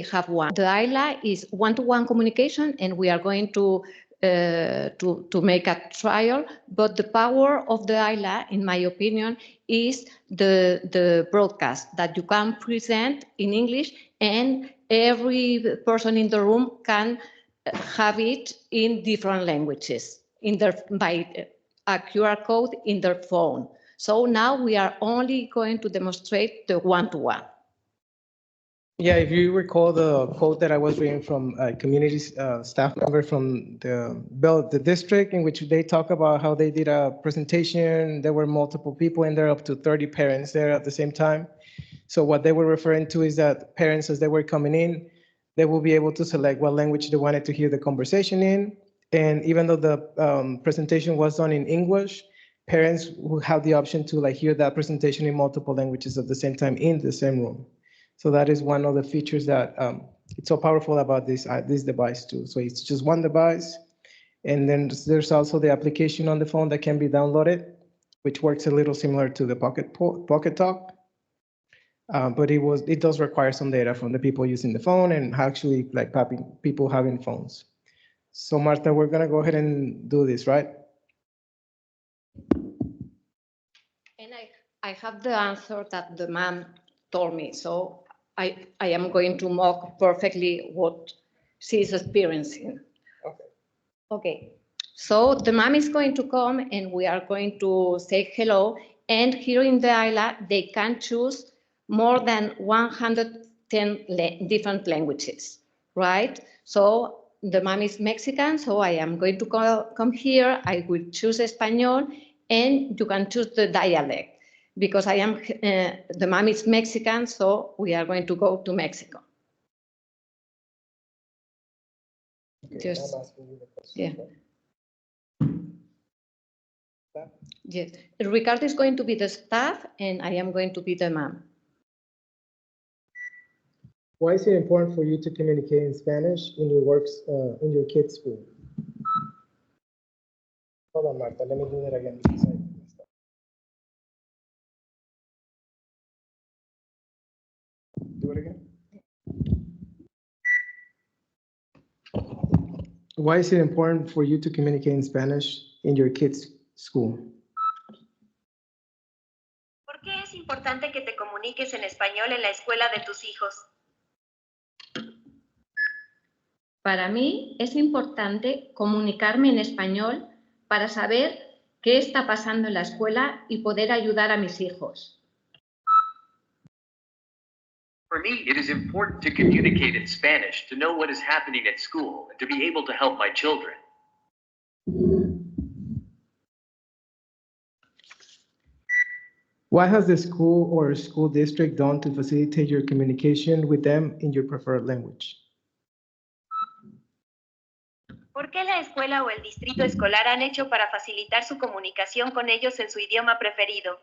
have one. The ILA is one-to-one communication, and we are going to make a trial. But the power of the ILA, in my opinion, is the broadcast that you can present in English, and every person in the room can have it in different languages by a QR code in their phone. So now we are only going to demonstrate the one-to-one. Yeah, if you recall the quote that I was reading from a community staff member from the district, in which they talk about how they did a presentation. There were multiple people in there, up to 30 parents there at the same time. So what they were referring to is that parents, as they were coming in, they will be able to select what language they wanted to hear the conversation in. And even though the presentation was done in English, parents will have the option to hear that presentation in multiple languages at the same time in the same room. So that is one of the features that it's so powerful about this device too. So it's just one device. And then there's also the application on the phone that can be downloaded, which works a little similar to the Pocket Talk. But it does require some data from the people using the phone and actually people having phones. So Marta, we're gonna go ahead and do this, right? And I have the answer that the mom told me. So I am going to mock perfectly what she's experiencing. Okay. So the mom is going to come and we are going to say hello. And here in the ILA, they can choose more than 110 different languages, right? So the mom is Mexican, so I am going to come here. I will choose Espanol, and you can choose the dialect. Because I am, the mom is Mexican, so we are going to go to Mexico. Okay, Just, I'm asking you the question. yeah. Yes, Ricardo is going to be the staff, and I am going to be the mom. Why is it important for you to communicate in Spanish in your kids' school? Hold on, Marta, let me do that again because I messed up. Do it again. Why is it important for you to communicate in Spanish in your kids' school? ¿Por qué es importante que te comuniques en español en la escuela de tus hijos? Para mí es importante comunicarme en español para saber qué está pasando en la escuela y poder ayudar a mis hijos. For me, it is important to communicate in Spanish to know what is happening at school and to be able to help my children. What has the school or school district done to facilitate your communication with them in your preferred language? ¿Por qué la escuela o el distrito escolar han hecho para facilitar su comunicación con ellos en su idioma preferido?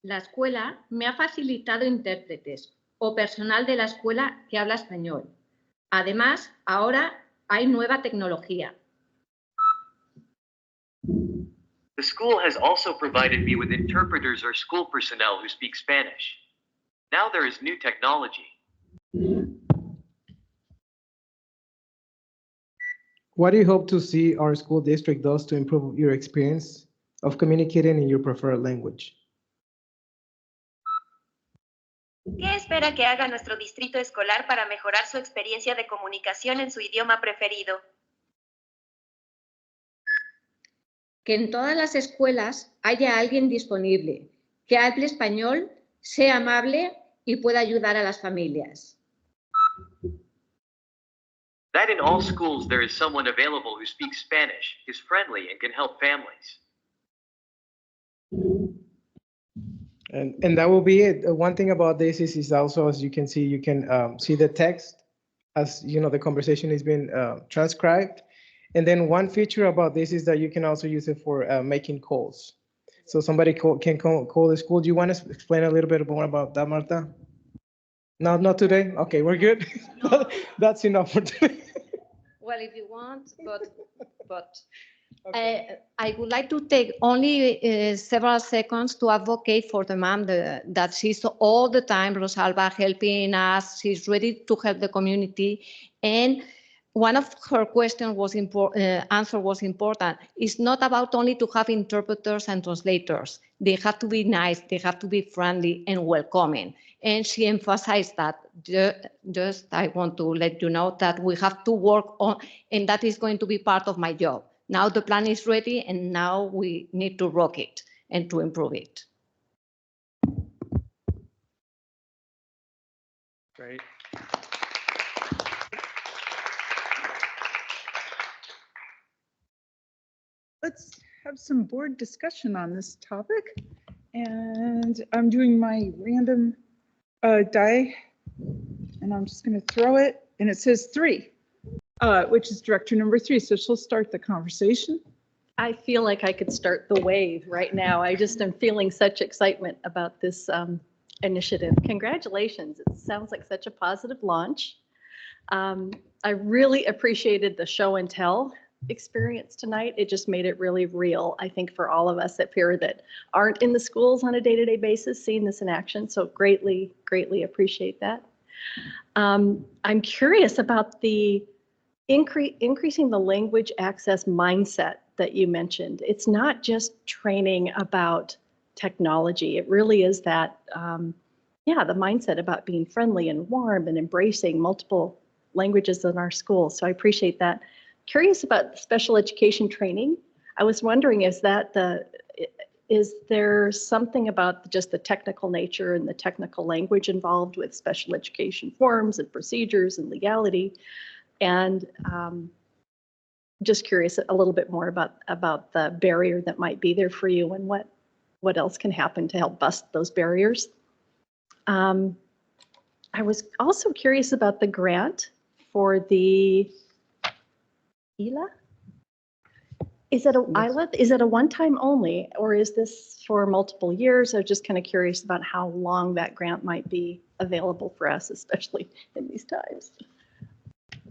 La escuela me ha facilitado intérpretes o personal de la escuela que habla español. Además, ahora hay nueva tecnología. The school has also provided me with interpreters or school personnel who speak Spanish. Now there is new technology. What do you hope to see our school district does to improve your experience of communicating in your preferred language? ¿Qué espera que haga nuestro distrito escolar para mejorar su experiencia de comunicación en su idioma preferido? Que en todas las escuelas haya alguien disponible, que hable español, sea amable y pueda ayudar a las familias. That in all schools there is someone available who speaks Spanish, is friendly, and can help families. And that will be it. One thing about this is also, as you can see the text as the conversation is being transcribed. And then one feature about this is that you can also use it for making calls. So somebody can call the school. Do you want to explain a little bit more about that, Marta? No, not today? Okay, we're good. That's enough for today. Well, if you want, but I would like to take only several seconds to advocate for the mom that she's all the time, Rosalba, helping us. She's ready to help the community. And one of her questions was answer was important. It's not about only to have interpreters and translators. They have to be nice, they have to be friendly and welcoming. And she emphasized that. Just I want to let you know that we have to work on, and that is going to be part of my job. Now the plan is ready, and now we need to rock it and to improve it. Great. Let's have some board discussion on this topic. And I'm doing my random die, and I'm just going to throw it, and it says 3, which is director number 3. So she'll start the conversation. I feel like I could start the wave right now. I just am feeling such excitement about this initiative. Congratulations. It sounds like such a positive launch. I really appreciated the show and tell experience tonight. It just made it really real, I think, for all of us up here that aren't in the schools on a day-to-day basis, seeing this in action. So greatly, greatly appreciate that. I'm curious about the increasing the language access mindset that you mentioned. It's not just training about technology. It really is that, the mindset about being friendly and warm and embracing multiple languages in our schools. So I appreciate that. Curious about special education training. I was wondering, is there something about just the technical nature and the technical language involved with special education forms and procedures and legality? And just curious a little bit more about the barrier that might be there for you and what else can happen to help bust those barriers. I was also curious about the grant for the ELA. Is it a one-time only, or is this for multiple years? I'm just kind of curious about how long that grant might be available for us, especially in these times.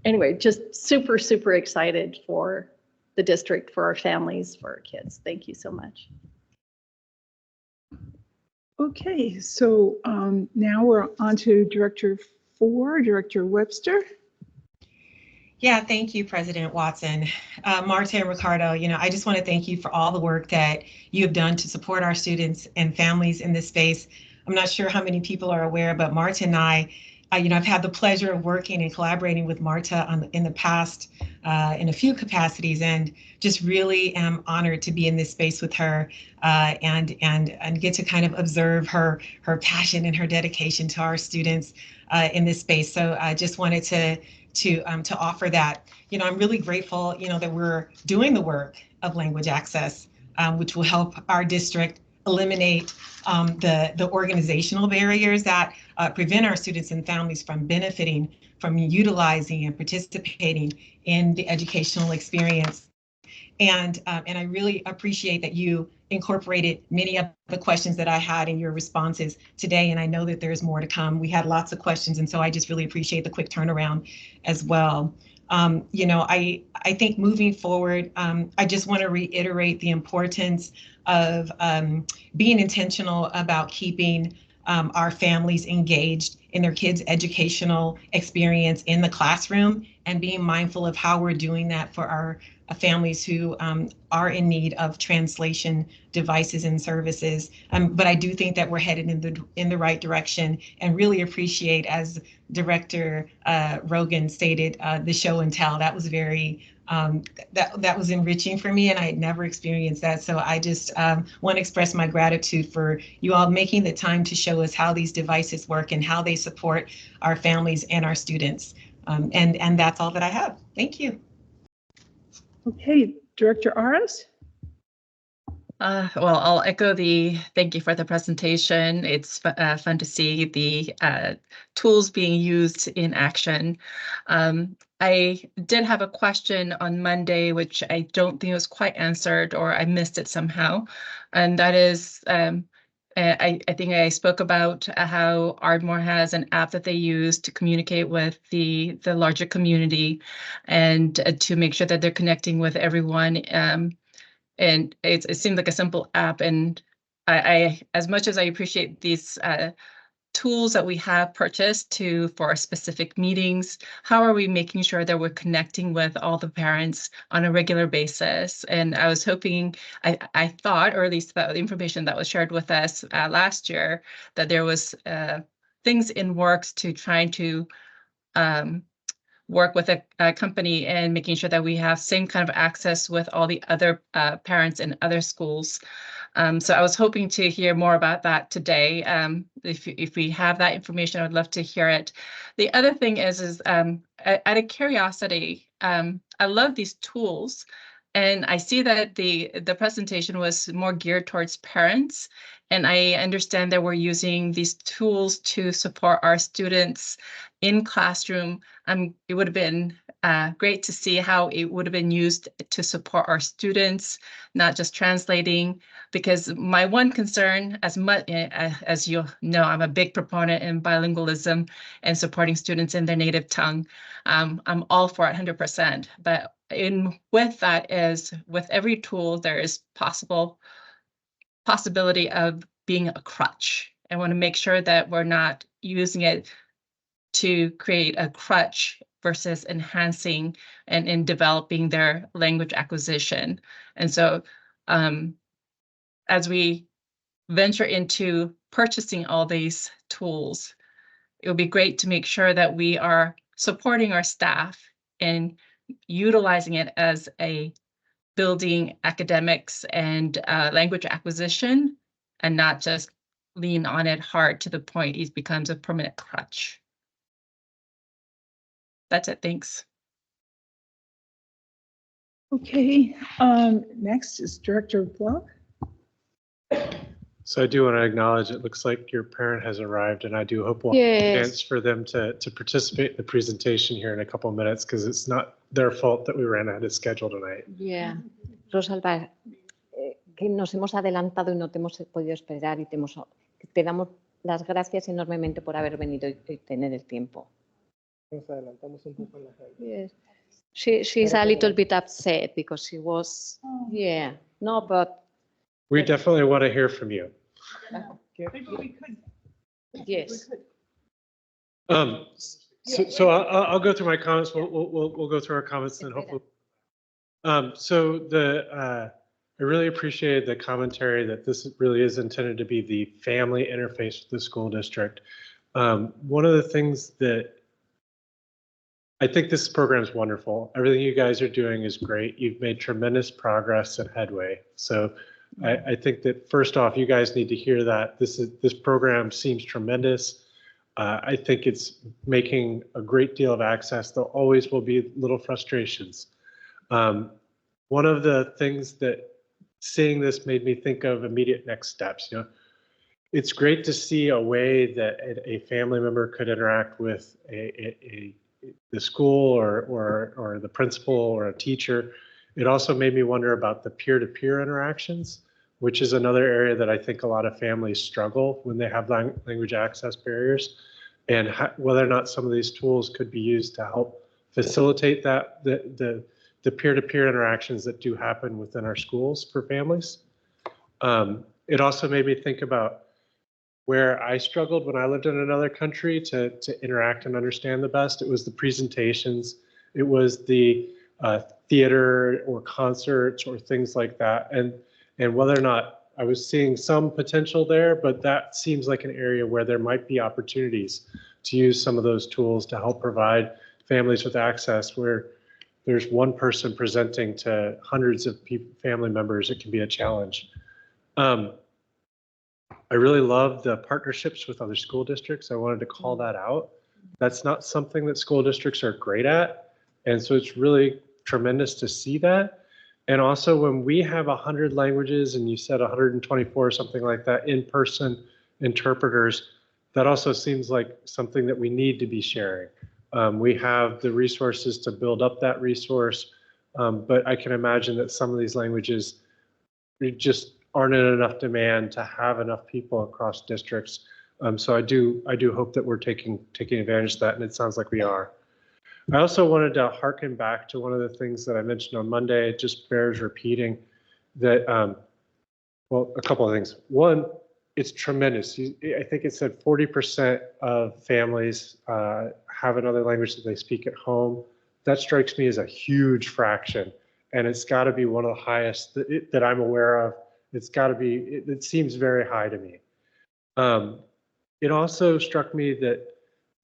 Anyway, just super, super excited for the district, for our families, for our kids. Thank you so much. Okay, so now we're on to Director 4, Director Webster. Yeah, thank you, President Watson. Marta and Ricardo, I just want to thank you for all the work that you have done to support our students and families in this space. I'm not sure how many people are aware, but Marta and I've had the pleasure of working and collaborating with Marta in the past in a few capacities, and just really am honored to be in this space with her and get to kind of observe her passion and her dedication to our students in this space. So I just wanted to offer that. I'm really grateful, that we're doing the work of language access, which will help our district eliminate the organizational barriers that prevent our students and families from benefiting from utilizing and participating in the educational experience. And I really appreciate that you incorporated many of the questions that I had in your responses today, and I know that there's more to come. We had lots of questions, and so I just really appreciate the quick turnaround as well. I think moving forward, I just want to reiterate the importance of being intentional about keeping our families engaged in their kids' educational experience in the classroom, and being mindful of how we're doing that for our families who are in need of translation devices and services. But I do think that we're headed in the right direction, and really appreciate, as Director Rogan stated, the show and tell. That was very that was enriching for me, and I had never experienced that. So I just want to express my gratitude for you all making the time to show us how these devices work and how they support our families and our students. And that's all that I have. Thank you. Okay, Director Aras. Well, I'll echo the thank you for the presentation. It's fun to see the tools being used in action. I did have a question on Monday, which I don't think was quite answered, or I missed it somehow. And that is, I think I spoke about how Ardmore has an app that they use to communicate with the larger community and to make sure that they're connecting with everyone. And it seemed like a simple app. And I as much as I appreciate these tools that we have purchased for specific meetings, how are we making sure that we're connecting with all the parents on a regular basis? And I was hoping, I thought, or at least the information that was shared with us last year, that there was things in works to trying to work with a company and making sure that we have same kind of access with all the other parents in other schools. So I was hoping to hear more about that today. If we have that information, I would love to hear it. The other thing is out of curiosity, I love these tools, and I see that the presentation was more geared towards parents, and I understand that we're using these tools to support our students in classroom. It would have been great to see how it would have been used to support our students, not just translating, because my one concern, as much as you know, I'm a big proponent in bilingualism and supporting students in their native tongue. I'm all for it 100%, but with that is, with every tool, there is possibility of being a crutch. I want to make sure that we're not using it to create a crutch versus enhancing and in developing their language acquisition. And so as we venture into purchasing all these tools, it would be great to make sure that we are supporting our staff and utilizing it as a building academics and language acquisition, and not just lean on it hard to the point it becomes a permanent crutch. That's it. Thanks. Okay, next is Director Bluff. So I do want to acknowledge, it looks like your parent has arrived, and I do hope we'll have a chance for them to participate in the presentation here in a couple of minutes, because it's not their fault that we ran out of schedule tonight. Yeah, Rosalba, que nos hemos adelantado y no te hemos podido esperar, y te damos las gracias enormemente por haber venido y tener el tiempo. Nos adelantamos un poco en la agenda. Yes. She's a little bit upset because she was, yeah, no, but. We definitely want to hear from you. Yes. So I'll go through my comments. We'll go through our comments and hopefully. I really appreciated the commentary that this really is intended to be the family interface with the school district. One of the things that I think this program is wonderful. Everything you guys are doing is great. You've made tremendous progress and headway. So I think that first off, you guys need to hear that this program seems tremendous. I think it's making a great deal of access. There always will be little frustrations. One of the things that seeing this made me think of immediate next steps. You know, it's great to see a way that a family member could interact with the school or the principal or a teacher. It also made me wonder about the peer-to-peer interactions, which is another area that I think a lot of families struggle when they have language access barriers, and whether or not some of these tools could be used to help facilitate that, the peer-to-peer interactions that do happen within our schools for families. It also made me think about where I struggled when I lived in another country to interact and understand the best. It was the presentations, it was the theater or concerts or things like that. And whether or not I was seeing some potential there, but that seems like an area where there might be opportunities to use some of those tools to help provide families with access where there's one person presenting to hundreds of family members. It can be a challenge. I really love the partnerships with other school districts. I wanted to call that out. That's not something that school districts are great at. And so it's really tremendous to see that. And also when we have 100 languages, and you said 124 or something like that, in-person interpreters, that also seems like something that we need to be sharing. We have the resources to build up that resource, but I can imagine that some of these languages just aren't in enough demand to have enough people across districts. So I do hope that we're taking advantage of that, and it sounds like we are. I also wanted to harken back to one of the things that I mentioned on Monday. It just bears repeating that, well, a couple of things. One, it's tremendous. I think it said 40% of families have another language that they speak at home. That strikes me as a huge fraction, and it's got to be one of the highest that I'm aware of. It's got to be, it seems very high to me. It also struck me that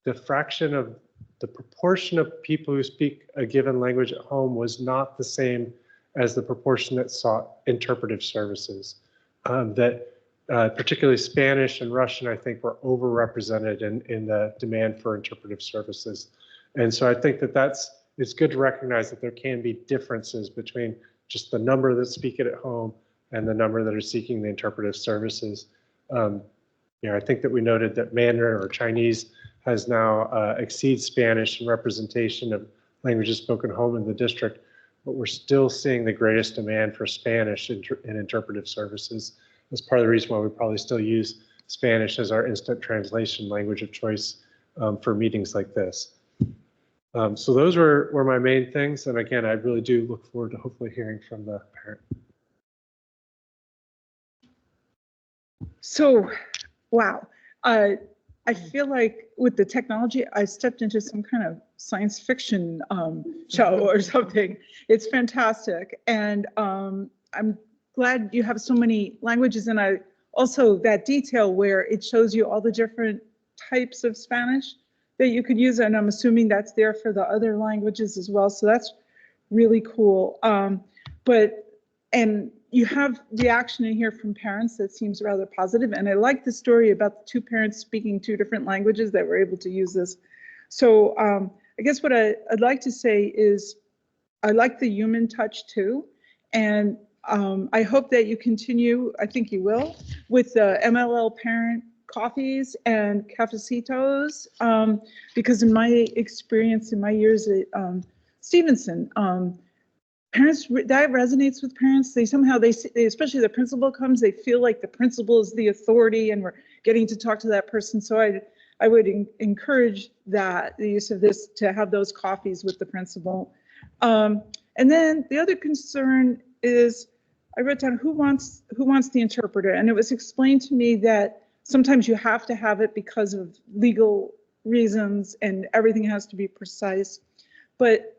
the fraction of the proportion of people who speak a given language at home was not the same as the proportion that sought interpretive services. Particularly Spanish and Russian, I think, were overrepresented in the demand for interpretive services. And so I think that it's good to recognize that there can be differences between just the number that speak it at home and the number that are seeking the interpretive services. I think that we noted that Mandarin or Chinese has now exceeds Spanish in representation of languages spoken home in the district, but we're still seeing the greatest demand for Spanish in interpretive services. That's part of the reason why we probably still use Spanish as our instant translation language of choice for meetings like this. So those were my main things. And again, I really do look forward to hopefully hearing from the parent. So, wow. I feel like with the technology, I stepped into some kind of science fiction show or something. It's fantastic. And I'm glad you have so many languages. And I also that detail where it shows you all the different types of Spanish that you could use. And I'm assuming that's there for the other languages as well. So that's really cool. And you have reaction in here from parents that seems rather positive. And I like the story about the two parents speaking two different languages that were able to use this. So I guess what I'd like to say is I like the human touch too. And I hope that you continue, I think you will, with the MLL parent coffees and cafecitos, because in my experience, in my years at Stevenson, parents, that resonates with parents. They somehow, they especially the principal comes, they feel like the principal is the authority and we're getting to talk to that person. So I would encourage that, the use of this, to have those coffees with the principal. And then the other concern is, I wrote down who wants the interpreter, and it was explained to me that sometimes you have to have it because of legal reasons and everything has to be precise. But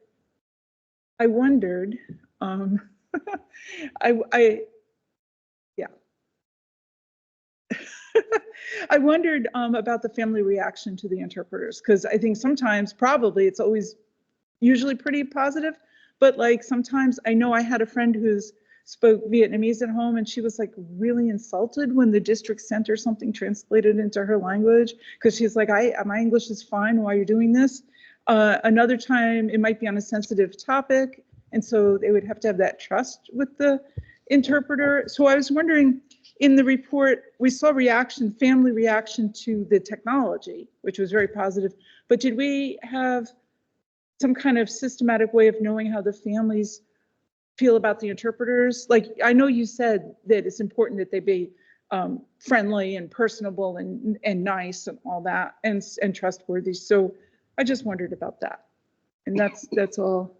I wondered, yeah. I wondered about the family reaction to the interpreters, because I think sometimes, probably, it's always usually pretty positive, but like sometimes I know I had a friend who's spoke Vietnamese at home and she was like really insulted when the district sent her something translated into her language, because she's like, my English is fine, why are you doing this? Another time it might be on a sensitive topic, and so they would have to have that trust with the interpreter. So I was wondering, in the report, we saw family reaction to the technology, which was very positive, but did we have some kind of systematic way of knowing how the families feel about the interpreters? Like, I know you said that it's important that they be friendly and personable and nice and all that, and trustworthy. So I just wondered about that. And that's all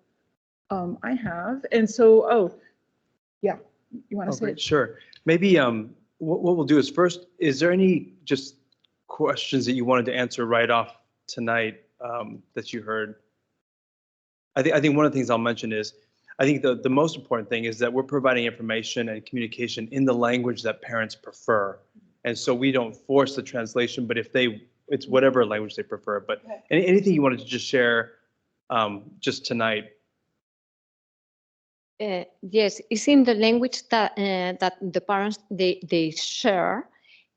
I have. And so, yeah, you want to say it? Sure. Maybe what we'll do is first, is there any just questions that you wanted to answer right off tonight that you heard? I think one of the things I'll mention is, I think the most important thing is that we're providing information and communication in the language that parents prefer. And so we don't force the translation, but if it's whatever language they prefer. But anything you wanted to just share just tonight? Yes, it's in the language that the parents they share,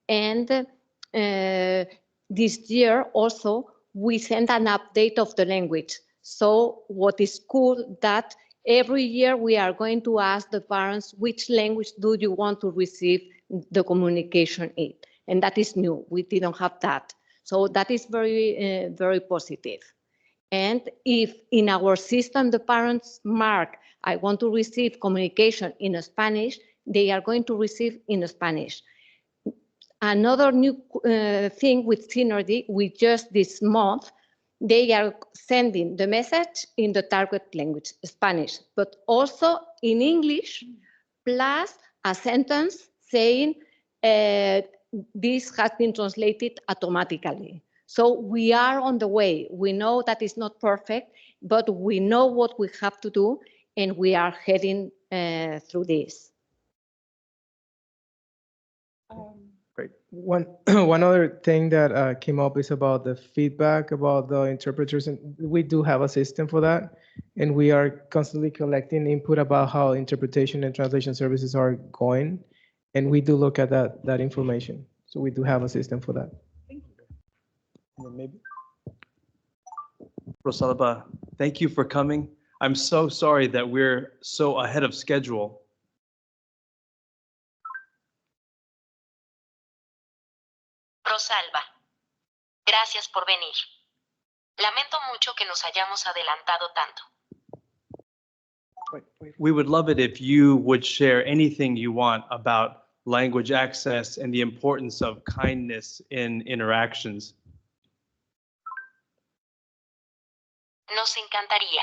and this year also we send an update of the language. So what is cool that every year we are going to ask the parents which language do you want to receive the communication in, and that is new. We didn't have that, so that is very very positive. And if in our system the parents mark, I want to receive communication in Spanish, they are going to receive in Spanish. Another new thing with Synergy, we just this month, they are sending the message in the target language, Spanish, but also in English, plus a sentence saying this has been translated automatically. So we are on the way. We know that it's not perfect, but we know what we have to do, and we are heading through this. Great. One other thing that came up is about the feedback about the interpreters, and we do have a system for that, and we are constantly collecting input about how interpretation and translation services are going, and we do look at that information. So we do have a system for that. And then maybe Rosalba, thank you for coming. I'm so sorry that we're so ahead of schedule. Rosalba. Gracias por venir. Lamento mucho que nos hayamos adelantado tanto. We would love it if you would share anything you want about language access and the importance of kindness in interactions. Nos encantaría.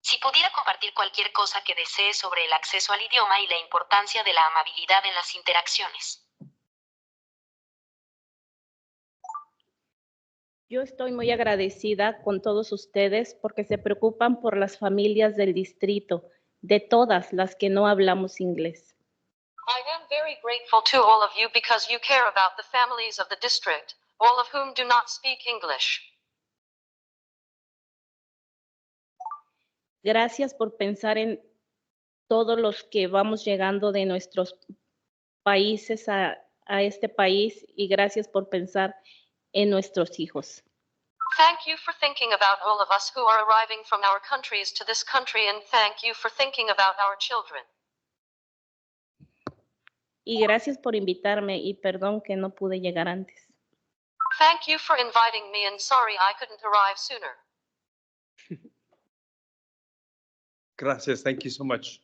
Si pudiera compartir cualquier cosa que desee sobre el acceso al idioma y la importancia de la amabilidad en las interacciones. Yo estoy muy agradecida con todos ustedes porque se preocupan por las familias del distrito, de todas las que no hablamos inglés. I am very grateful to all of you because you care about the families of the district, all of whom do not speak English. Gracias por pensar en todos los que vamos llegando de nuestros países a este país y gracias por pensar en nuestros hijos. Thank you for thinking about all of us who are arriving from our countries to this country, and thank you for thinking about our children. Y gracias por invitarme y perdón que no pude llegar antes. Thank you for inviting me, and sorry I couldn't arrive sooner. Gracias. Thank you so much.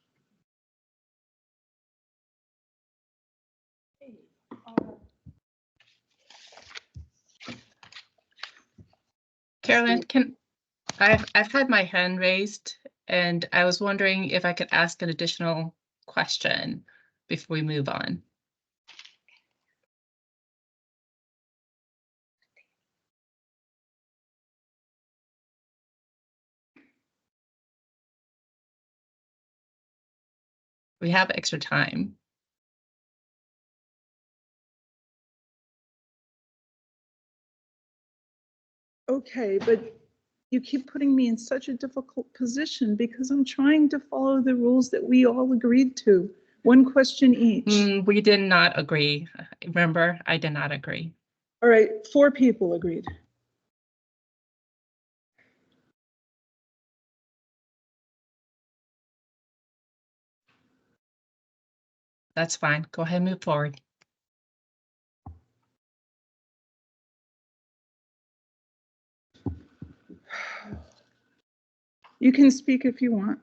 Carolyn, I've had my hand raised, and I was wondering if I could ask an additional question before we move on. We have extra time. Okay, but you keep putting me in such a difficult position because I'm trying to follow the rules that we all agreed to. One question each. We did not agree. Remember, I did not agree. All right, 4 people agreed. That's fine. Go ahead and move forward. You can speak if you want.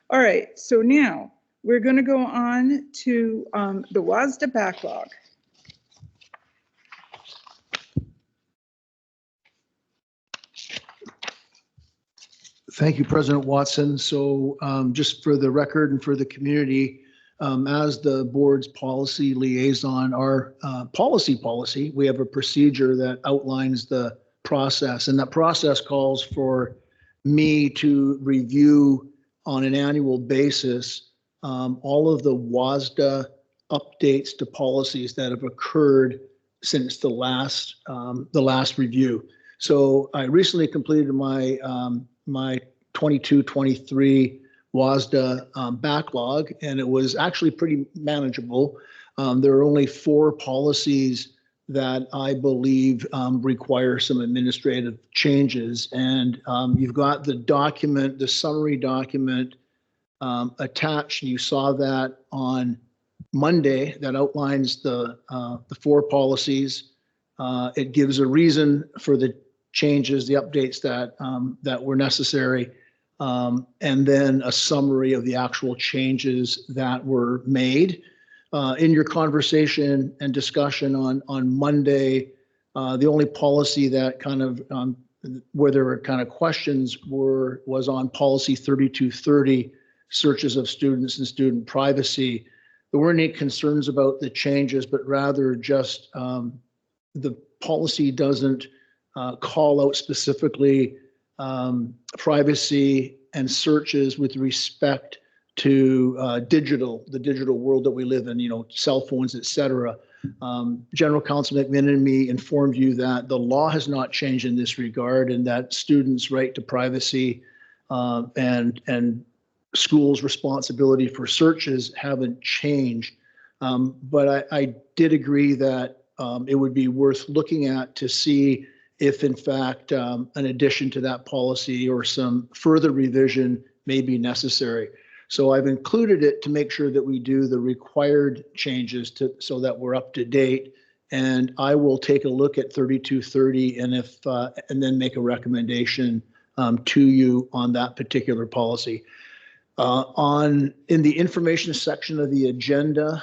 All right. So now we're going to go on to the WASDA backlog. Thank you, President Watson. So just for the record and for the community, as the board's policy liaison, our policy, we have a procedure that outlines the process, and that process calls for me to review on an annual basis all of the WASDA updates to policies that have occurred since the last review. So I recently completed my my 22-23 WASDA backlog, and it was actually pretty manageable. There are only 4 policies that I believe require some administrative changes. And you've got the document, the summary document attached. You saw that on Monday that outlines the 4 policies. It gives a reason for the changes, the updates that that were necessary. and then a summary of the actual changes that were made. In your conversation and discussion on Monday, the only policy that kind of where there were kind of questions was on policy 3230, searches of students and student privacy. There weren't any concerns about the changes, but rather just the policy doesn't call out specifically privacy and searches with respect to the digital world that we live in, cell phones, et cetera. General Counsel McMenamin informed you that the law has not changed in this regard and that students' right to privacy and schools' responsibility for searches haven't changed. But I did agree that it would be worth looking at to see if, in fact, an addition to that policy or some further revision may be necessary. So I've included it to make sure that we do the required changes so that we're up to date. And I will take a look at 3230 and then make a recommendation to you on that particular policy. In the information section of the agenda,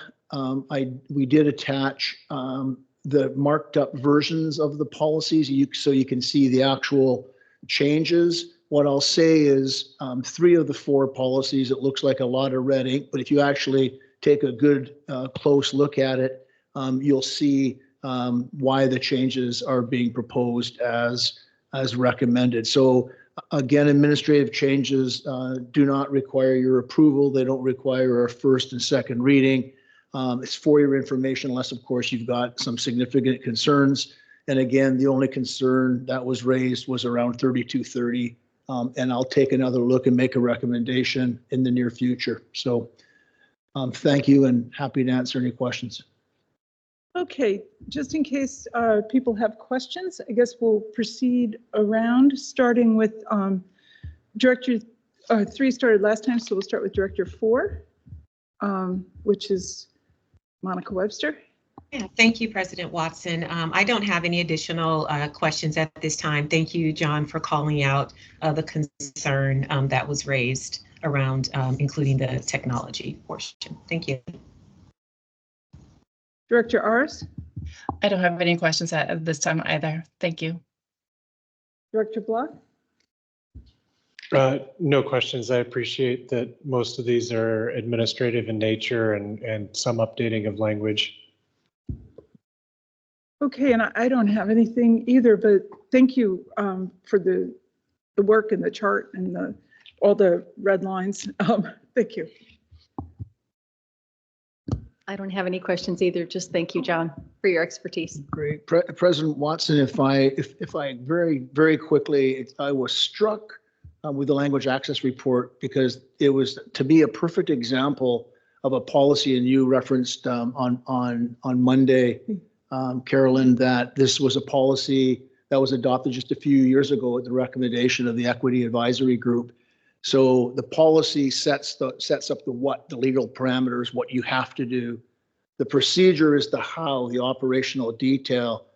we did attach the marked up versions of the policies so you can see the actual changes. What I'll say is 3 of the 4 policies, it looks like a lot of red ink, but if you actually take a good close look at it, you'll see why the changes are being proposed as recommended. So again, administrative changes do not require your approval. They don't require a first and second reading. It's for your information, unless of course you've got some significant concerns. And again, the only concern that was raised was around 3230. And I'll take another look and make a recommendation in the near future. So thank you and happy to answer any questions. Okay, just in case people have questions, I guess we'll proceed around, starting with Director 3 started last time, so we'll start with Director 4, which is Monica Webster. Yeah, thank you, President Watson. I don't have any additional questions at this time. Thank you, John, for calling out the concern that was raised around including the technology portion. Thank you. Director Ars? I don't have any questions at this time either. Thank you. Director Block? No questions. I appreciate that most of these are administrative in nature and some updating of language. Okay, and I don't have anything either, but thank you for the work and the chart and all the red lines. Thank you. I don't have any questions either. Just thank you, John, for your expertise. Great. President Watson, if I very, very quickly, I was struck with the language access report because it was, to me, a perfect example of a policy, and you referenced on Monday, Carolyn, that this was a policy that was adopted just a few years ago at the recommendation of the Equity Advisory Group. So the policy sets up the legal parameters, what you have to do. The procedure is the how, the operational detail,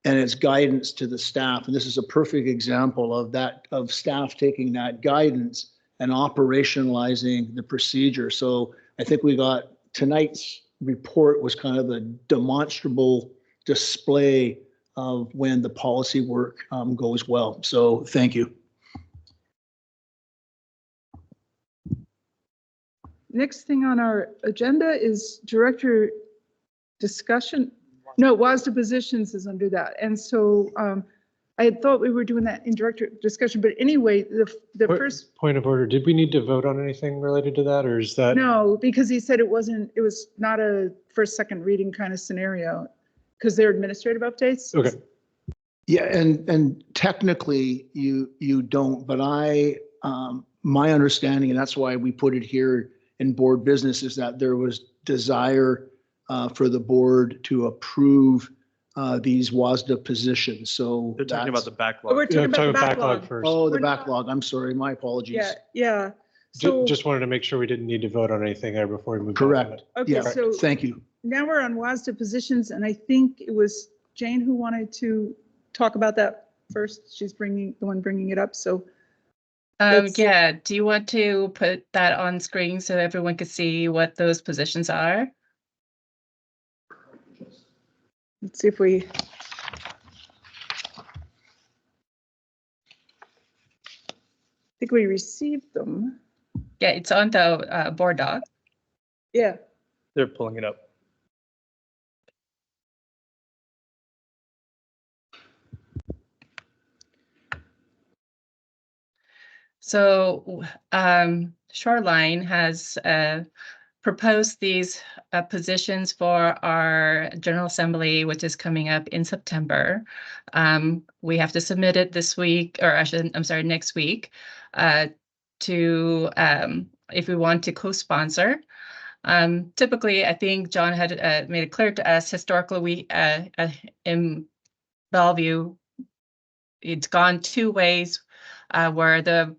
and it's guidance to the staff. And this is a perfect example of staff taking that guidance and operationalizing the procedure. So I think we got tonight's report was kind of a demonstrable display of when the policy work goes well. So thank you. Next thing on our agenda is director discussion. No, WASDA positions is under that. And so I had thought we were doing that in director discussion, but anyway, the first point of order, did we need to vote on anything related to that, or is that? No, because he said it was not a first, second reading kind of scenario because they're administrative updates. Okay. Yeah, and technically you don't, but my understanding, and that's why we put it here in board business, is that there was desire for the board to approve these WASDA positions. So they're talking about the backlog. We're talking about the backlog first. Oh, the backlog. I'm sorry. My apologies. Yeah. So just wanted to make sure we didn't need to vote on anything there before we move. Correct. Okay, yeah. So thank you. Now we're on WASDA positions, and I think it was Jane who wanted to talk about that first. She's the one bringing it up. So Yeah, do you want to put that on screen so everyone can see what those positions are? Let's see if we. I think we received them. Yeah, it's on the board doc. Yeah. They're pulling it up. So Shoreline has proposed these positions for our General Assembly, which is coming up in September. We have to submit it this week, or I'm sorry, next week, to if we want to co-sponsor. Typically, I think John had made it clear to us, historically, we in Bellevue, it's gone two ways, where the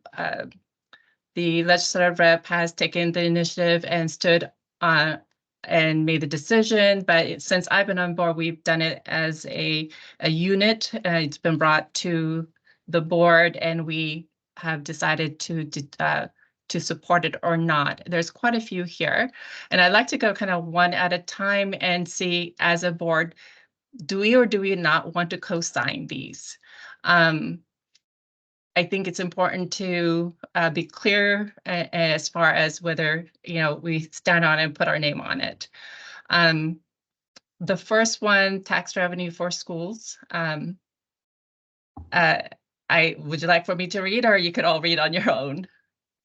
legislative rep has taken the initiative and stood and made the decision. But since I've been on board, we've done it as a unit. It's been brought to the board, and we have decided to support it or not. There's quite a few here, and I'd like to go kind of one at a time and see, as a board, do we or do we not want to co-sign these? I think it's important to be clear as far as whether, we stand on it and put our name on it. The first one, tax revenue for schools. Would you like for me to read, or you could all read on your own?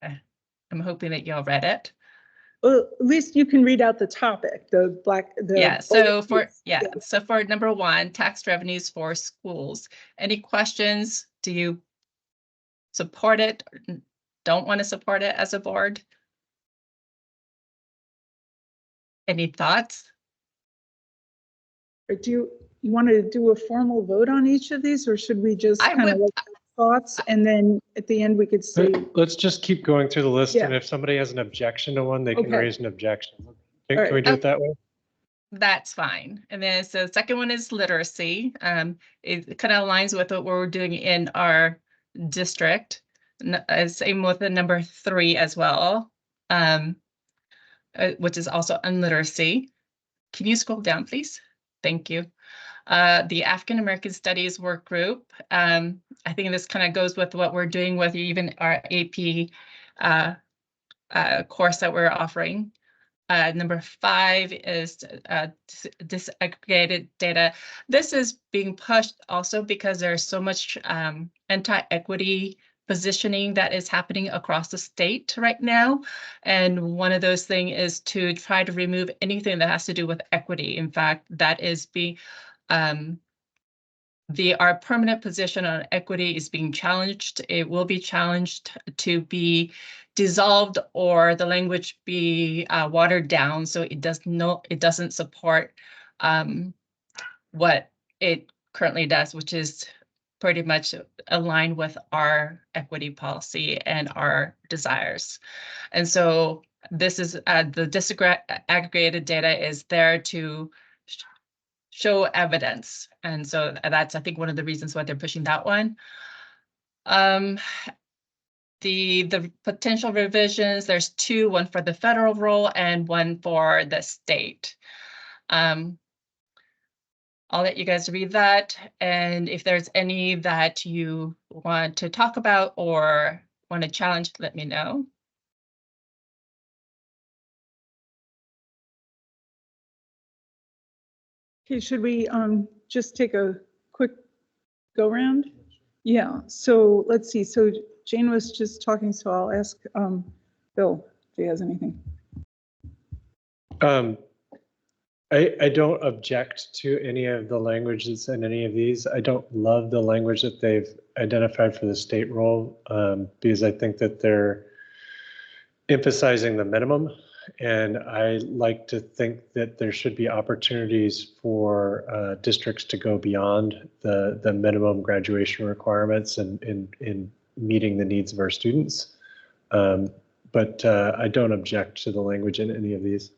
I'm hoping that you all read it. Well, at least you can read out the topic, So for number one, tax revenues for schools. Any questions? Do you support it, or don't want to support it as a board? Any thoughts? Or do you want to do a formal vote on each of these, or should we just kind of look at thoughts, and then at the end we could say? Let's just keep going through the list, Yeah. and if somebody has an objection to one, they can Okay. raise an objection. Can All we do it that way? That's fine. And then, so the second one is literacy. It kind of aligns with what we're doing in our district. Same with the number 3 as well, which is also on literacy. Can you scroll down, please? Thank you. The African American Studies work group. I think this kind of goes with what we're doing with even our AP course that we're offering. Number 5 is disaggregated data. This is being pushed also because there's so much anti-equity positioning that is happening across the state right now. And one of those things is to try to remove anything that has to do with equity. In fact, that is being our permanent position on equity is being challenged. It will be challenged to be dissolved, or the language be watered down, so it doesn't support what it currently does, which is pretty much aligned with our equity policy and our desires. And so this is the disaggregated data is there to show evidence. And so that's, I think, one of the reasons why they're pushing that one. The potential revisions, there's 2, one for the federal role and one for the state. I'll let you guys read that. And if there's any that you want to talk about or want to challenge, let me know. Okay, should we just take a quick go round? Yeah, so let's see. So Jane was just talking, so I'll ask Bill if he has anything. I don't object to any of the language that's in any of these. I don't love the language that they've identified for the state role, because I think that they're emphasizing the minimum. And I like to think that there should be opportunities for districts to go beyond the minimum graduation requirements and in meeting the needs of our students. But I don't object to the language in any of these.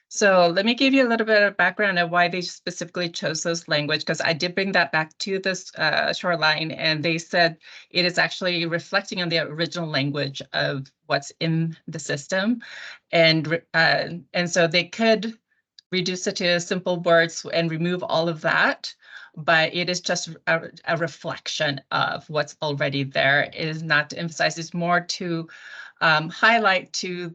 So let me give you a little bit of background of why they specifically chose those language, because I did bring that back to this shoreline, and they said it is actually reflecting on the original language of what's in the system. And so they could reduce it to simple words and remove all of that, but it is just a reflection of what's already there. It is not to emphasize, it's more to highlight to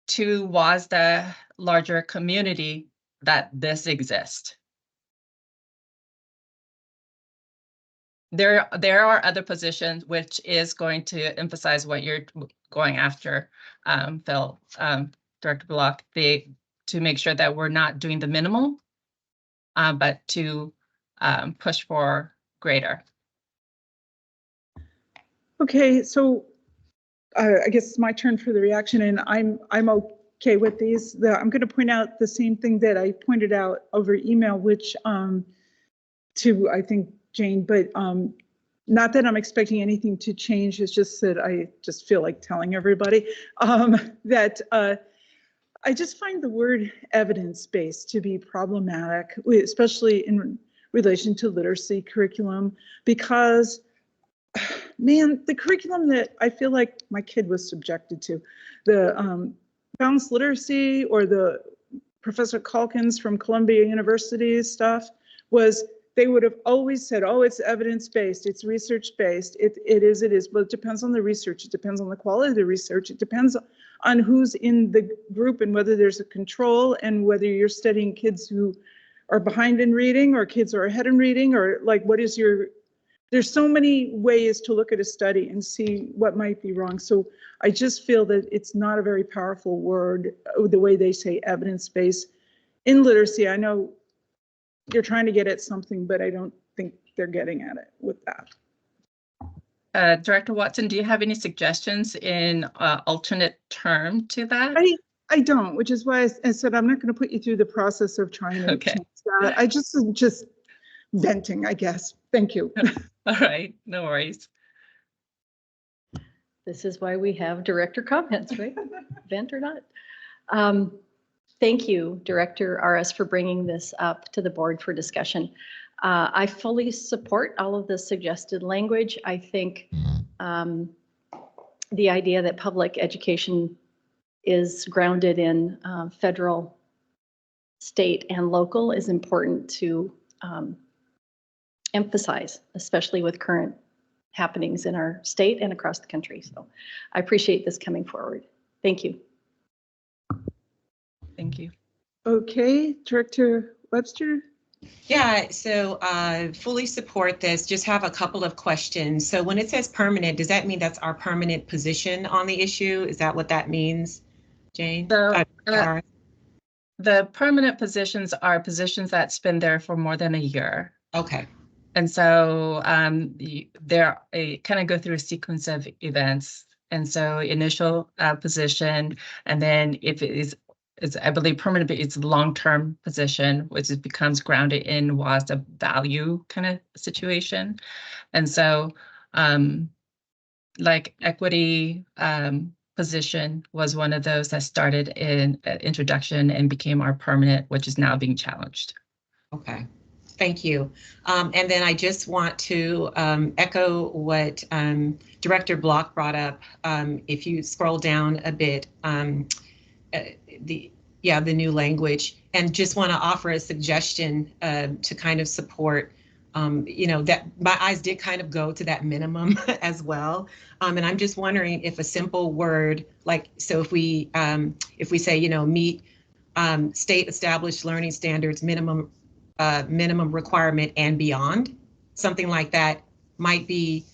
WASDA larger community that this exists. There are other positions which is going to emphasize what you're going after, Phil, Director Block, to make sure that we're not doing the minimal, but to push for greater. Okay, so I guess it's my turn for the reaction, and I'm okay with these. I'm going to point out the same thing that I pointed out over email, which to I think Jane, but not that I'm expecting anything to change. It's just that I just feel like telling everybody that I just find the word evidence-based to be problematic, especially in relation to literacy curriculum, because man, the curriculum that I feel like my kid was subjected to, the balanced literacy or the Professor Calkins from Columbia University stuff, was they would have always said, oh, it's evidence-based, it's research-based, it is, but it depends on the research, it depends on the quality of the research, it depends on who's in the group and whether there's a control and whether you're studying kids who are behind in reading or kids who are ahead in reading, or like what is your, there's so many ways to look at a study and see what might be wrong. So I just feel that it's not a very powerful word, the way they say evidence-based in literacy. I know you're trying to get at something, but I don't think they're getting at it with that. Director Watson, do you have any suggestions in alternate term to that? I don't, which is why I said I'm not going to put you through the process of trying to change that. I just venting, I guess. Thank you. All right, no worries. This is why we have director comments, right? Vent or not. Thank you, Director RS, for bringing this up to the board for discussion. I fully support all of the suggested language. I think the idea that public education is grounded in federal, state, and local is important to emphasize, especially with current happenings in our state and across the country. So I appreciate this coming forward. Thank you. Thank you. Okay, Director Webster. Yeah, so fully support this. Just have a couple of questions. So when it says permanent, does that mean that's our permanent position on the issue? Is that what that means, Jane? So, the permanent positions are positions that's been there for more than a year. Okay. And so there kind of go through a sequence of events. And so initial position, and then if it is, I believe permanent, it's a long-term position, which becomes grounded in WASDA value kind of situation. And so like equity position was one of those that started in introduction and became our permanent, which is now being challenged. Okay. Thank you. And then I just want to echo what Director Block brought up. If you scroll down a bit, the new language, and just want to offer a suggestion to kind of support, that my eyes did kind of go to that minimum as well. And I'm just wondering if a simple word like, so if we say, meet state established learning standards, minimum requirement and beyond, something like that might be,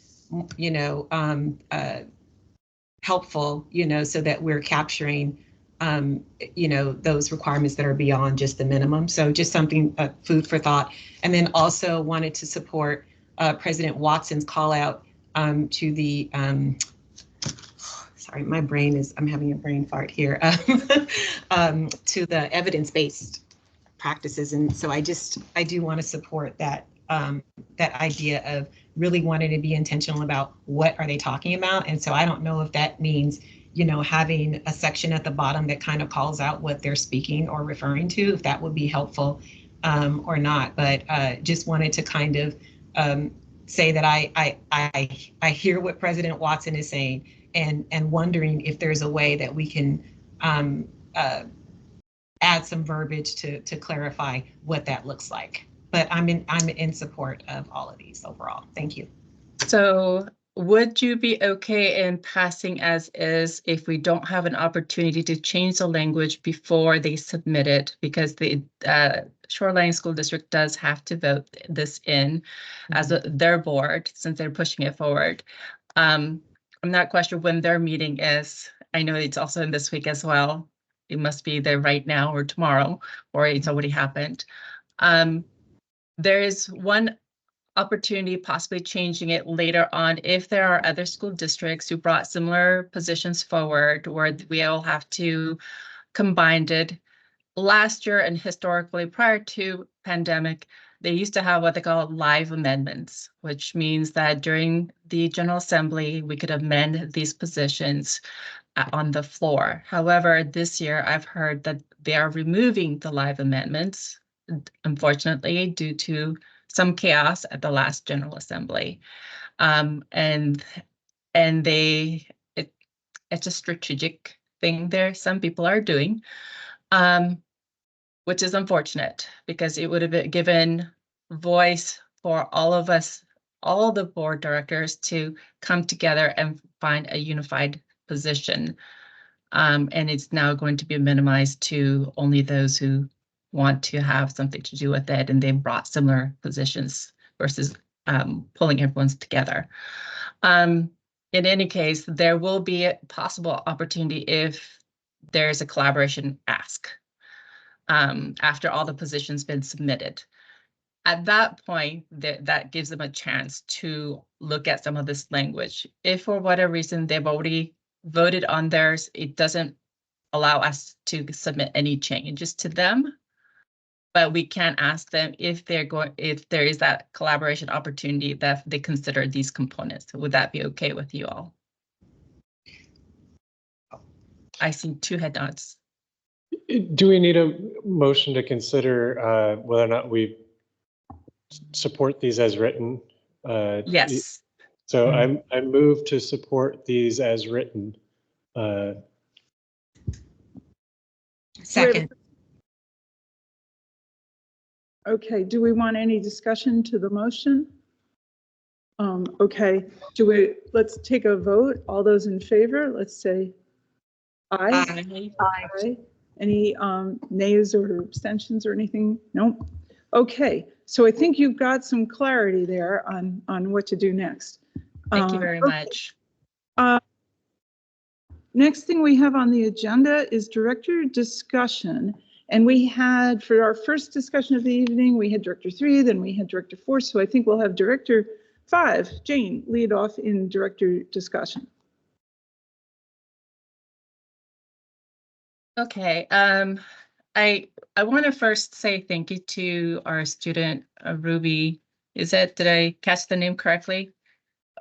helpful, so that we're capturing, those requirements that are beyond just the minimum. So just something, food for thought. And then also wanted to support President Watson's call out to the, sorry, my brain is, I'm having a brain fart here, to the evidence-based practices. And so I do want to support that, that idea of really wanting to be intentional about what are they talking about. And so I don't know if that means, having a section at the bottom that kind of calls out what they're speaking or referring to, if that would be helpful or not. But just wanted to kind of say that I hear what President Watson is saying, and wondering if there's a way that we can add some verbiage to clarify what that looks like. But I'm in support of all of these overall. Thank you. So would you be okay in passing as is if we don't have an opportunity to change the language before they submit it? Because the Shoreline School District does have to vote this in as their board, since they're pushing it forward. I'm not quite sure when their meeting is. I know it's also in this week as well. It must be there right now or tomorrow, or it's already happened. There is one opportunity possibly changing it later on if there are other school districts who brought similar positions forward where we all have to combine it. Last year and historically prior to pandemic, they used to have what they call live amendments, which means that during the General Assembly, we could amend these positions on the floor. However, this year I've heard that they are removing the live amendments, unfortunately, due to some chaos at the last General Assembly. And it's a strategic thing there some people are doing, which is unfortunate because it would have given voice for all of us, all the board directors, to come together and find a unified position. And it's now going to be minimized to only those who want to have something to do with it, and they've brought similar positions versus pulling everyone's together. In any case, there will be a possible opportunity if there's a collaboration ask after all the positions been submitted. At that point, that gives them a chance to look at some of this language. If for whatever reason they've already voted on theirs, it doesn't allow us to submit any changes to them. But we can ask them if there is that collaboration opportunity that they consider these components. Would that be okay with you all? I see 2 head nods. Do we need a motion to consider whether or not we support these as written? Yes. So I move to support these as written. Second. Okay, do we want any discussion to the motion? Okay, let's take a vote. All those in favor, let's say aye. Aye. Any nays or abstentions or anything? Nope. Okay, so I think you've got some clarity there on what to do next. Thank you very much. Next thing we have on the agenda is director discussion. And we had, for our first discussion of the evening, we had Director 3, then we had Director 4. So I think we'll have Director 5, Jane, lead off in director discussion. Okay, I want to first say thank you to our student, Ruby. Did I catch the name correctly?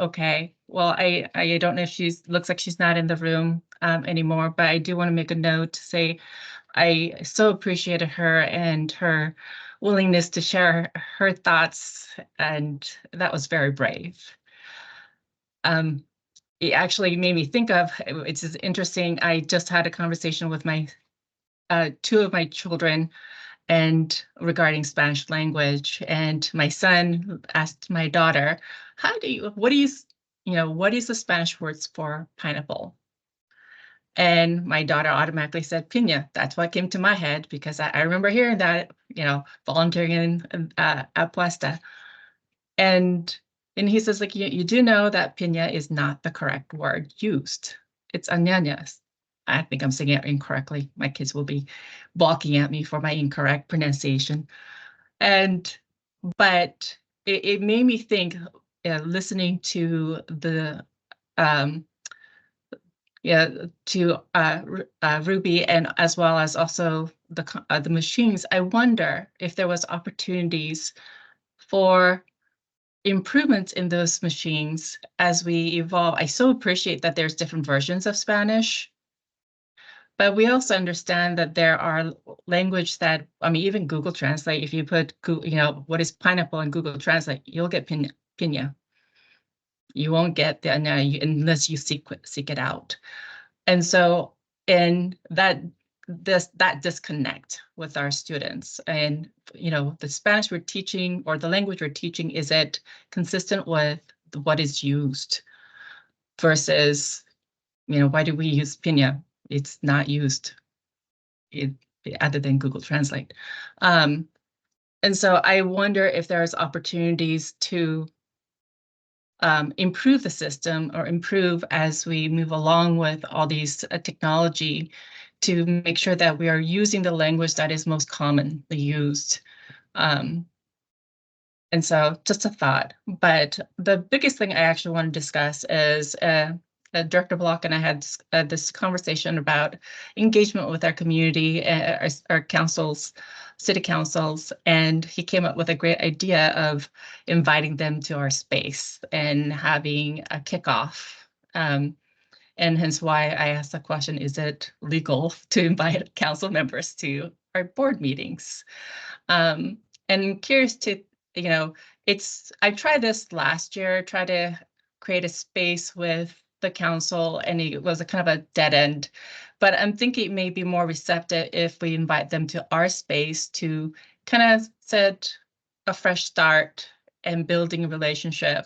Okay, well, I don't know if looks like she's not in the room anymore, but I do want to make a note to say I so appreciated her and her willingness to share her thoughts, and that was very brave. It actually made me think of, it's interesting, I just had a conversation with my 2 of my children and regarding Spanish language, and my son asked my daughter, what is the Spanish words for pineapple? And my daughter automatically said piña. That's what came to my head because I remember hearing that, volunteering in at Puesta. And he says, like, you do know that piña is not the correct word used. It's añañas. I think I'm saying it incorrectly. My kids will be balking at me for my incorrect pronunciation. But it made me think, listening to the Ruby, and as well as also the machines, I wonder if there was opportunities for improvements in those machines as we evolve. I so appreciate that there's different versions of Spanish, but we also understand that there are language that, I mean, even Google Translate, if you put, what is pineapple in Google Translate, you'll get piña. You won't get the unless you seek it out. And so, and that disconnect with our students, and the Spanish we're teaching or the language we're teaching, is it consistent with what is used versus, why do we use piña? It's not used other than Google Translate. And so I wonder if there's opportunities to improve the system, or improve as we move along with all these technology, to make sure that we are using the language that is most commonly used. And so just a thought. But the biggest thing I actually want to discuss is Director Block and I had this conversation about engagement with our community, our councils, city councils, and he came up with a great idea of inviting them to our space and having a kickoff. And hence why I asked the question, is it legal to invite council members to our board meetings? And I'm curious to, I tried this last year, try to create a space with the council, and it was a kind of a dead end. But I'm thinking it may be more receptive if we invite them to our space to kind of set a fresh start and building a relationship.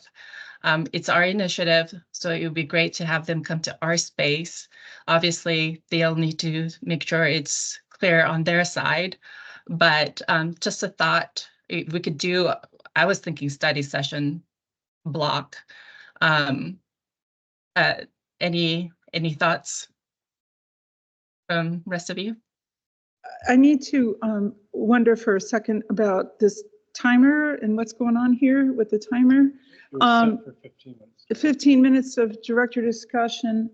It's our initiative, so it would be great to have them come to our space. Obviously, they'll need to make sure it's clear on their side, but just a thought, we could do, I was thinking study session block. Any thoughts from rest of you? I need to wonder for a second about this timer and what's going on here with the timer. For 15 minutes. 15 minutes of director discussion.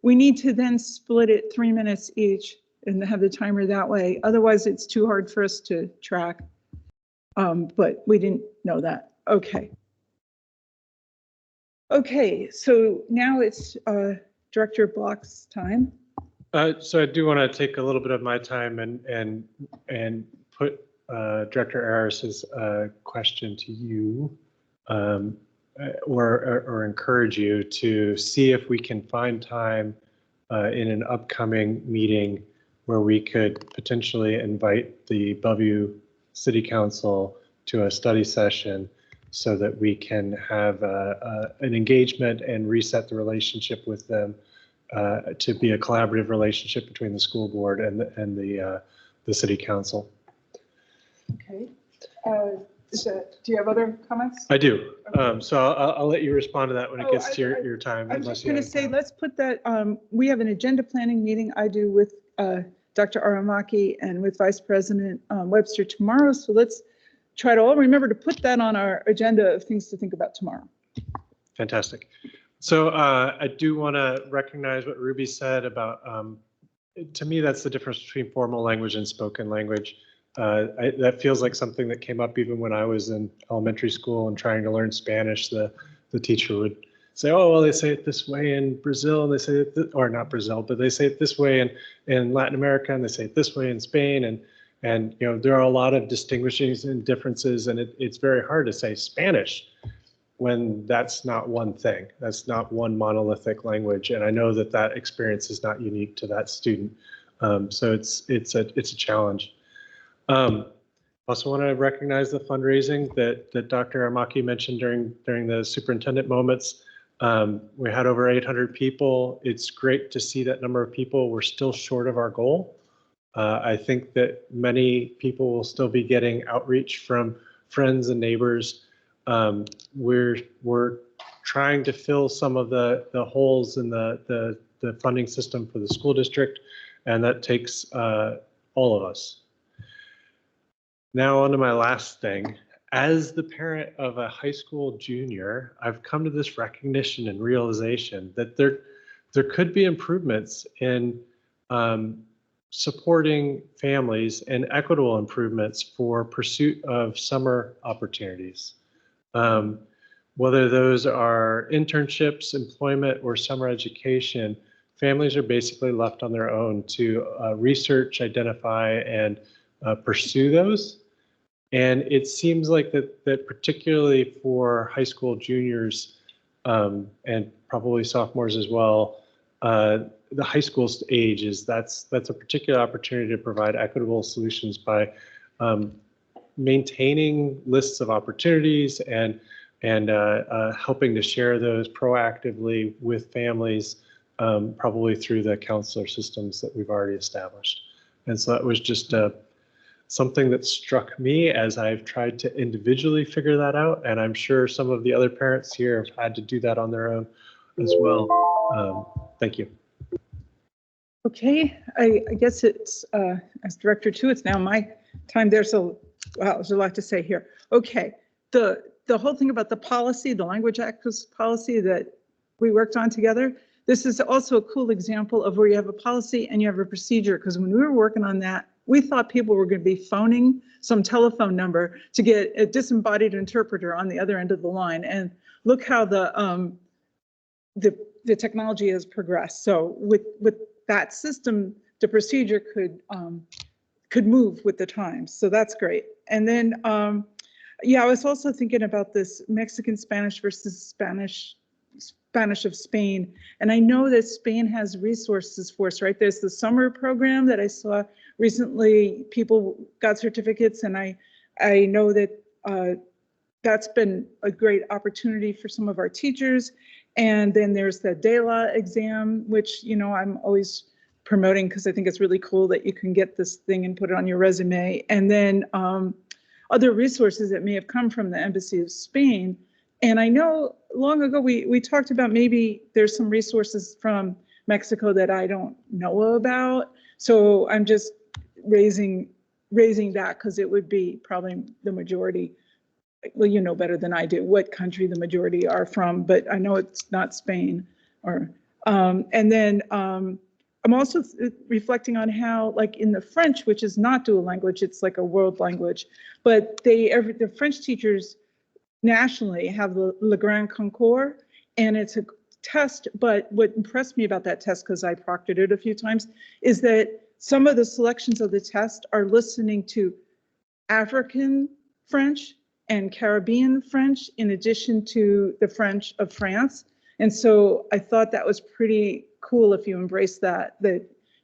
We need to then split it 3 minutes each and have the timer that way. Otherwise, it's too hard for us to track. But we didn't know that. Okay. Okay, so now it's Director Block's time. So I do want to take a little bit of my time and put Director Aris's question to you, or encourage you to see if we can find time in an upcoming meeting where we could potentially invite the Bellevue City Council to a study session, so that we can have an engagement and reset the relationship with them to be a collaborative relationship between the school board and the city council. Okay. Do you have other comments? I do. So I'll let you respond to that when it gets to your time. I'm just going to say, let's put that, we have an agenda planning meeting I do with Dr. Aramaki and with Vice President Webster tomorrow. So let's try to all remember to put that on our agenda of things to think about tomorrow. Fantastic. So I do want to recognize what Ruby said about, to me, that's the difference between formal language and spoken language. That feels like something that came up even when I was in elementary school and trying to learn Spanish. The teacher would say, oh, well, they say it this way in Brazil, and they say it, or not Brazil, but they say it this way in Latin America, and they say it this way in Spain. And there are a lot of distinguishings and differences, and it's very hard to say Spanish when that's not one thing. That's not one monolithic language. And I know that experience is not unique to that student. So it's a challenge. Also want to recognize the fundraising that Dr. Aramaki mentioned during the superintendent moments. We had over 800 people. It's great to see that number of people. We're still short of our goal. I think that many people will still be getting outreach from friends and neighbors. We're trying to fill some of the holes in the funding system for the school district, and that takes all of us. Now on to my last thing. As the parent of a high school junior, I've come to this recognition and realization that there could be improvements in supporting families and equitable improvements for pursuit of summer opportunities. Whether those are internships, employment, or summer education, families are basically left on their own to research, identify, and pursue those. And it seems like that particularly for high school juniors and probably sophomores as well, the high school age that's a particular opportunity to provide equitable solutions by maintaining lists of opportunities and helping to share those proactively with families, probably through the counselor systems that we've already established. And so that was just something that struck me as I've tried to individually figure that out. And I'm sure some of the other parents here have had to do that on their own as well. Thank you. Okay, I guess it's, as Director 2, it's now my time there, so wow, there's a lot to say here. Okay, the whole thing about the policy, the language access policy that we worked on together, this is also a cool example of where you have a policy and you have a procedure, because when we were working on that, we thought people were going to be phoning some telephone number to get a disembodied interpreter on the other end of the line. And look how the technology has progressed. So with that system, the procedure could move with the times. So that's great. And then, yeah, I was also thinking about this Mexican Spanish versus Spanish of Spain. And I know that Spain has resources for us, right? There's the summer program that I saw recently. People got certificates, and I know that that's been a great opportunity for some of our teachers. And then there's the DELA exam, which, you know, I'm always promoting because I think it's really cool that you can get this thing and put it on your resume. And then other resources that may have come from the Embassy of Spain. And I know long ago we talked about maybe there's some resources from Mexico that I don't know about. So I'm just raising that because it would be probably the majority. Well, you know better than I do what country the majority are from, but I know it's not Spain. Or and then I'm also reflecting on how, like in the French, which is not dual language, it's like a world language, but the French teachers nationally have the Le Grand Concours, and it's a test. But what impressed me about that test, because I proctored it a few times, is that some of the selections of the test are listening to African French and Caribbean French in addition to the French of France. And so I thought that was pretty cool if you embrace that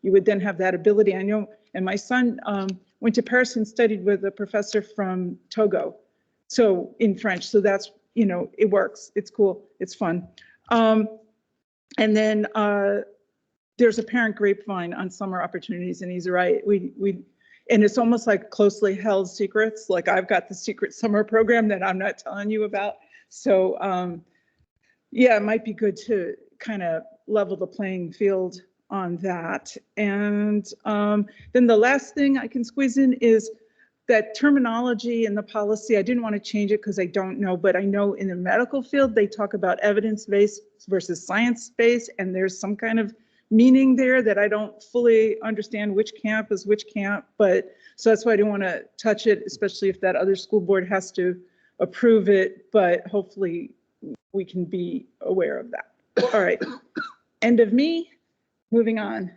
you would then have that ability. I know, and my son went to Paris and studied with a professor from Togo, so in French. So that's, you know, it works. It's cool. It's fun. And then there's a parent grapevine on summer opportunities, and he's right. And it's almost like closely held secrets. Like I've got the secret summer program that I'm not telling you about. So yeah, it might be good to kind of level the playing field on that. And then the last thing I can squeeze in is that terminology in the policy. I didn't want to change it because I don't know, but I know in the medical field, they talk about evidence-based versus science-based, and there's some kind of meaning there that I don't fully understand which camp is which camp, but so that's why I don't want to touch it, especially if that other school board has to approve it, but hopefully we can be aware of that. All right, end of me, moving on.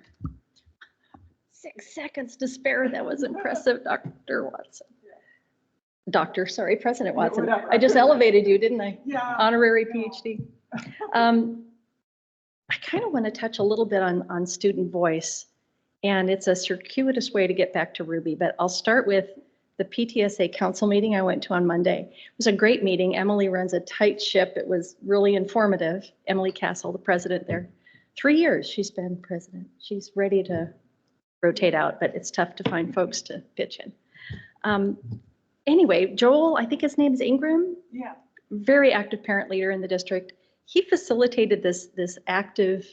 6 seconds to spare. That was impressive, Dr. Watson. President Watson. I just elevated you, didn't I? Yeah. Honorary PhD. I kind of want to touch a little bit on student voice, and it's a circuitous way to get back to Ruby, but I'll start with the PTSA council meeting I went to on Monday. It was a great meeting. Emily runs a tight ship. It was really informative. Emily Castle, the president there. 3 years she's been president. She's ready to rotate out, but it's tough to find folks to pitch in. Anyway, Joel, I think his name is Ingram. Yeah. Very active parent leader in the district. He facilitated this active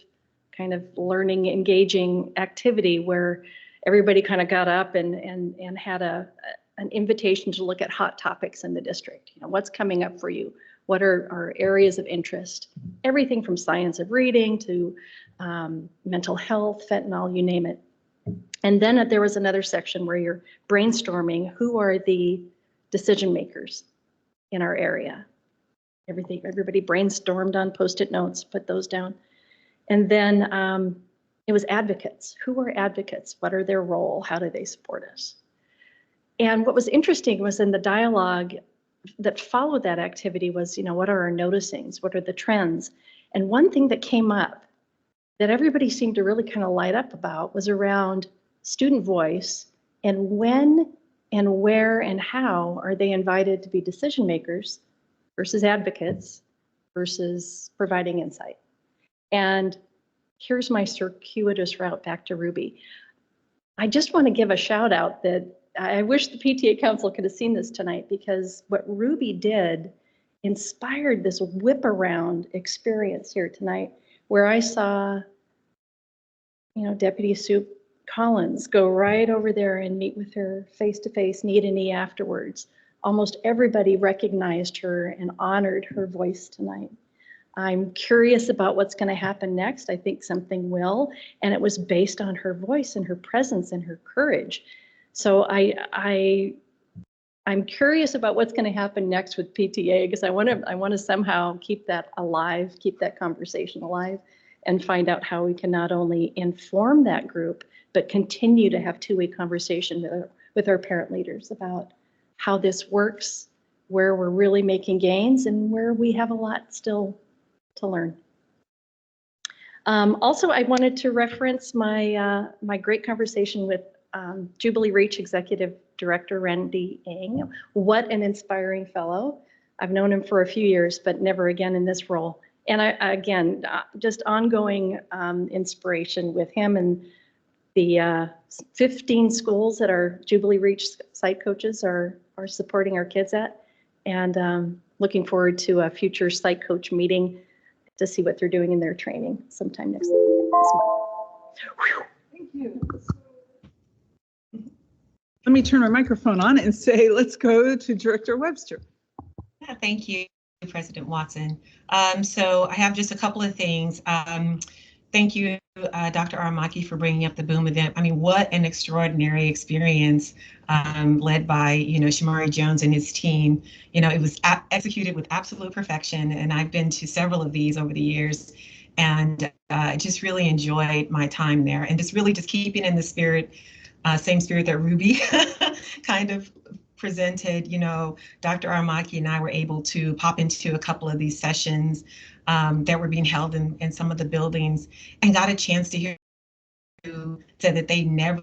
kind of learning, engaging activity where everybody kind of got up and had an invitation to look at hot topics in the district. You know, what's coming up for you? What are our areas of interest? Everything from science of reading to mental health, fentanyl, you name it. And then there was another section where you're brainstorming who are the decision makers in our area. everybody brainstormed on Post-it notes, put those down. And then it was advocates. Who are advocates? What are their role? How do they support us? And what was interesting was in the dialogue that followed that activity was, what are our noticings? What are the trends? And one thing that came up that everybody seemed to really kind of light up about was around student voice and when and where and how are they invited to be decision makers versus advocates versus providing insight. And here's my circuitous route back to Ruby. I just want to give a shout out that I wish the PTA Council could have seen this tonight, because what Ruby did inspired this whip around experience here tonight, where I saw, Deputy Sue Collins go right over there and meet with her face to face, knee to knee afterwards. Almost everybody recognized her and honored her voice tonight. I'm curious about what's going to happen next. I think something will, and it was based on her voice and her presence and her courage. So I'm curious about what's going to happen next with PTA, because I want to somehow keep that alive, keep that conversation alive, and find out how we can not only inform that group, but continue to have two-way conversation with our parent leaders about how this works, where we're really making gains, and where we have a lot still to learn. Also, I wanted to reference my great conversation with Jubilee Reach Executive Director Randy Ng. What an inspiring fellow. I've known him for a few years, but never again in this role. And again, just ongoing inspiration with him and the 15 schools that our Jubilee Reach site coaches are supporting our kids at. And looking forward to a future site coach meeting to see what they're doing in their training sometime next month. Thank you. Let me turn our microphone on and say, let's go to Director Webster. Yeah, thank you, President Watson. So I have just a couple of things. Thank you, Dr. Aramaki, for bringing up the Boom event. I mean, what an extraordinary experience led by, Shamari Jones and his team. It was executed with absolute perfection, and I've been to several of these over the years, and I just really enjoyed my time there, and just keeping in the spirit, same spirit that Ruby kind of presented. Dr. Aramaki and I were able to pop into a couple of these sessions that were being held in some of the buildings, and got a chance to hear who said that they never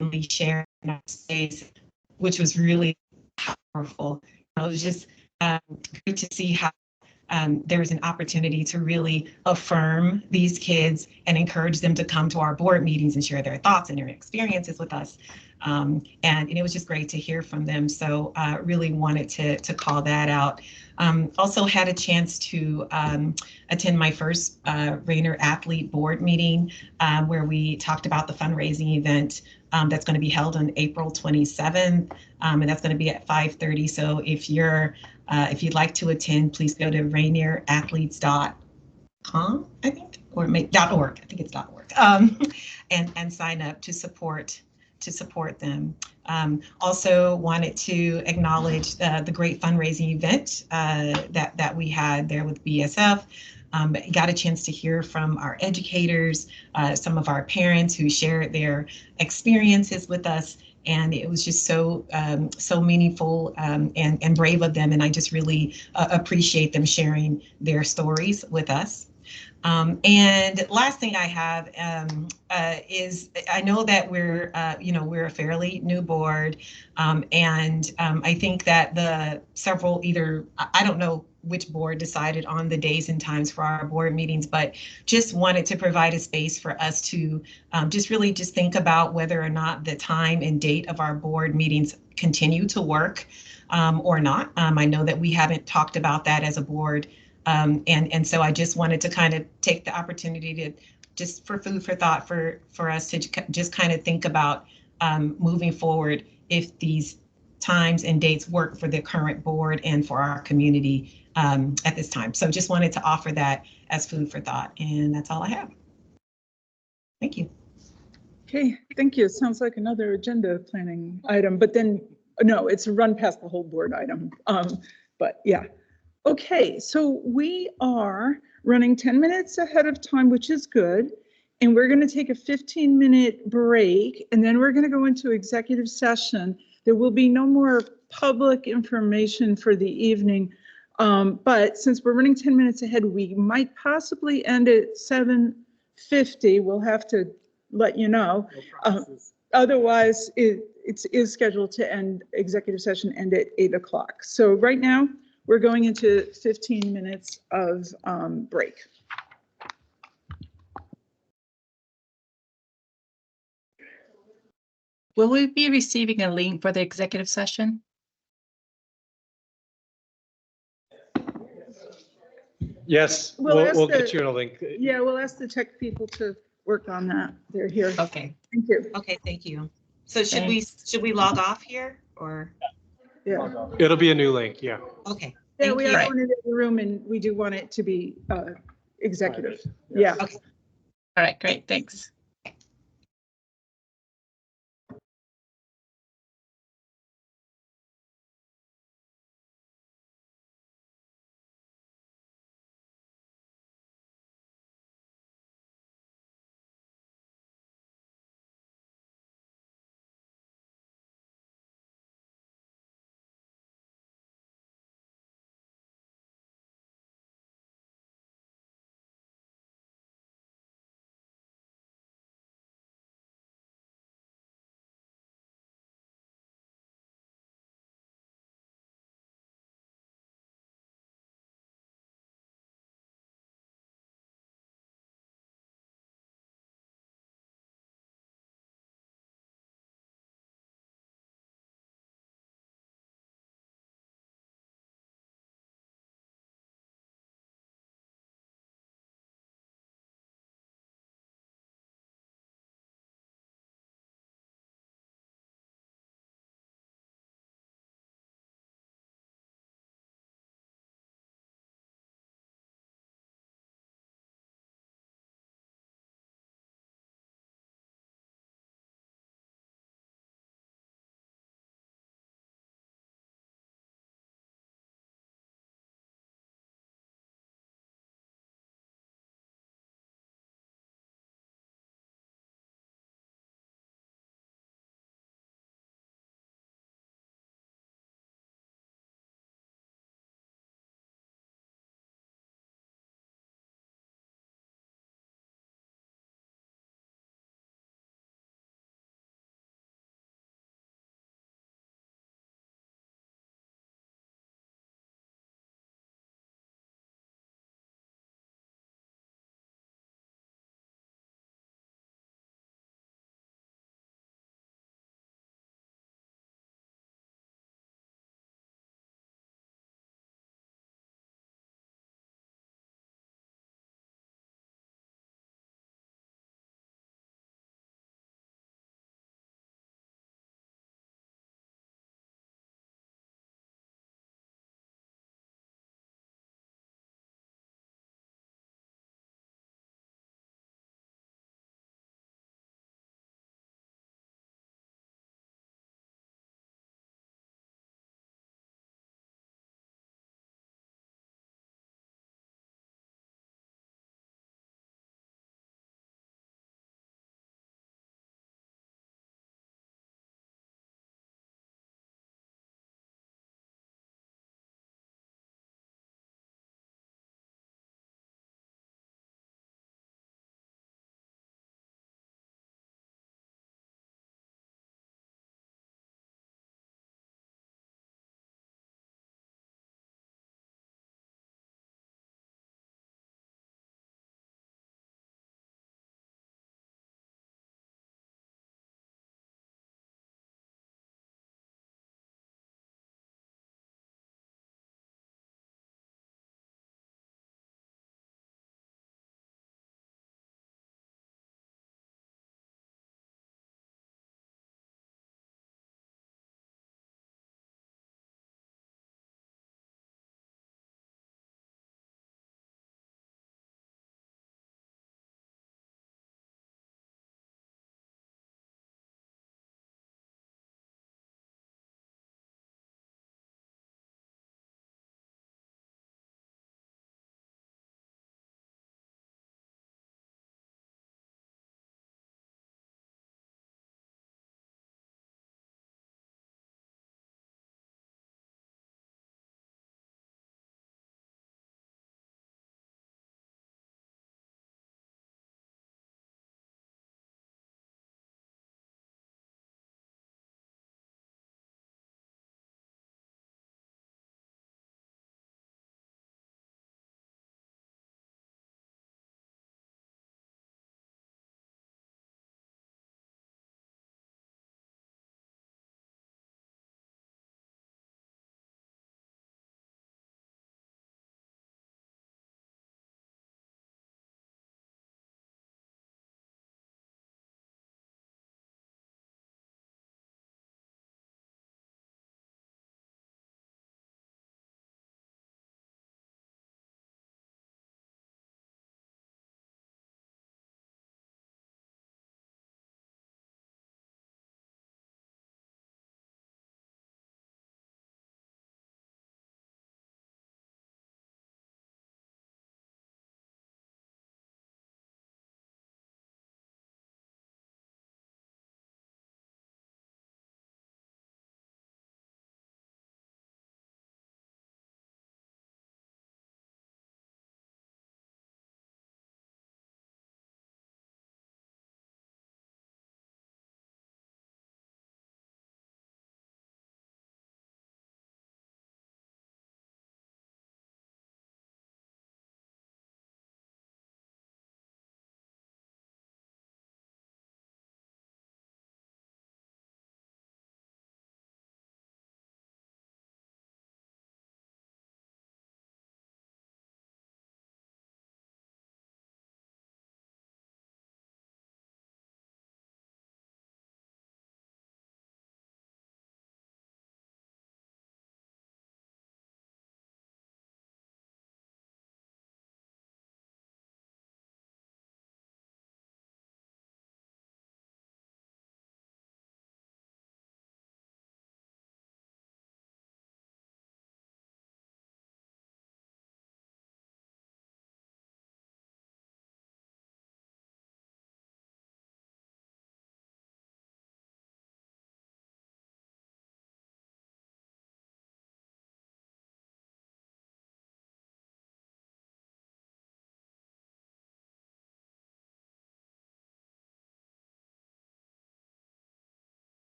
really shared in our space, which was really powerful. It was just great to see how there was an opportunity to really affirm these kids and encourage them to come to our board meetings and share their thoughts and their experiences with us. And it was just great to hear from them. So really wanted to call that out. Also had a chance to attend my first Rainier Athlete Board meeting where we talked about the fundraising event that's going to be held on April 27th, and that's going to be at 5:30. So if you'd like to attend, please go to rainierathletes.com, I think, or .org. I think it's .org, and sign up to support them. Also wanted to acknowledge the great fundraising event that we had there with BSF. Got a chance to hear from our educators, some of our parents who shared their experiences with us, and it was just so meaningful and brave of them, and I just really appreciate them sharing their stories with us. And last thing I have is I know that we're a fairly new board, and I think that I don't know which board decided on the days and times for our board meetings, but just wanted to provide a space for us to just think about whether or not the time and date of our board meetings continue to work or not. I know that we haven't talked about that as a board. And so I just wanted to kind of take the opportunity to just for food for thought for us to just kind of think about moving forward if these times and dates work for the current board and for our community at this time. So just wanted to offer that as food for thought, and that's all I have. Thank you. Okay, thank you. It sounds like another agenda planning item, but then, no, it's a run past the whole board item. But yeah. Okay, so we are running 10 minutes ahead of time, which is good. And we're going to take a 15-minute break, and then we're going to go into executive session. There will be no more public information for the evening. But since we're running 10 minutes ahead, we might possibly end at 7:50. We'll have to let you know. Otherwise, it is scheduled to end, executive session end at 8 o'clock. So right now, we're going into 15 minutes of break. Will we be receiving a link for the executive session? Yes, We'll ask we'll the- get you in a link. Yeah, we'll ask the tech people to work on that. They're here. Okay. Thank you. Okay, thank you. So should we log off here or? Yeah. It'll be a new link, yeah. Okay. Yeah, Thank we you. are going into the room and we do want it to be executive. Yeah. Okay. All right, great, thanks.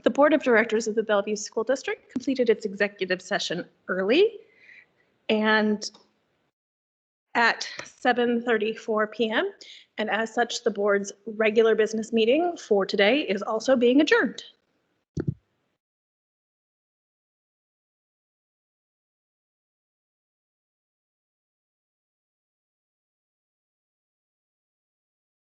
The Board of Directors of the Bellevue School District completed its executive session early and at 7:34 p.m. And as such, the board's regular business meeting for today is also being adjourned.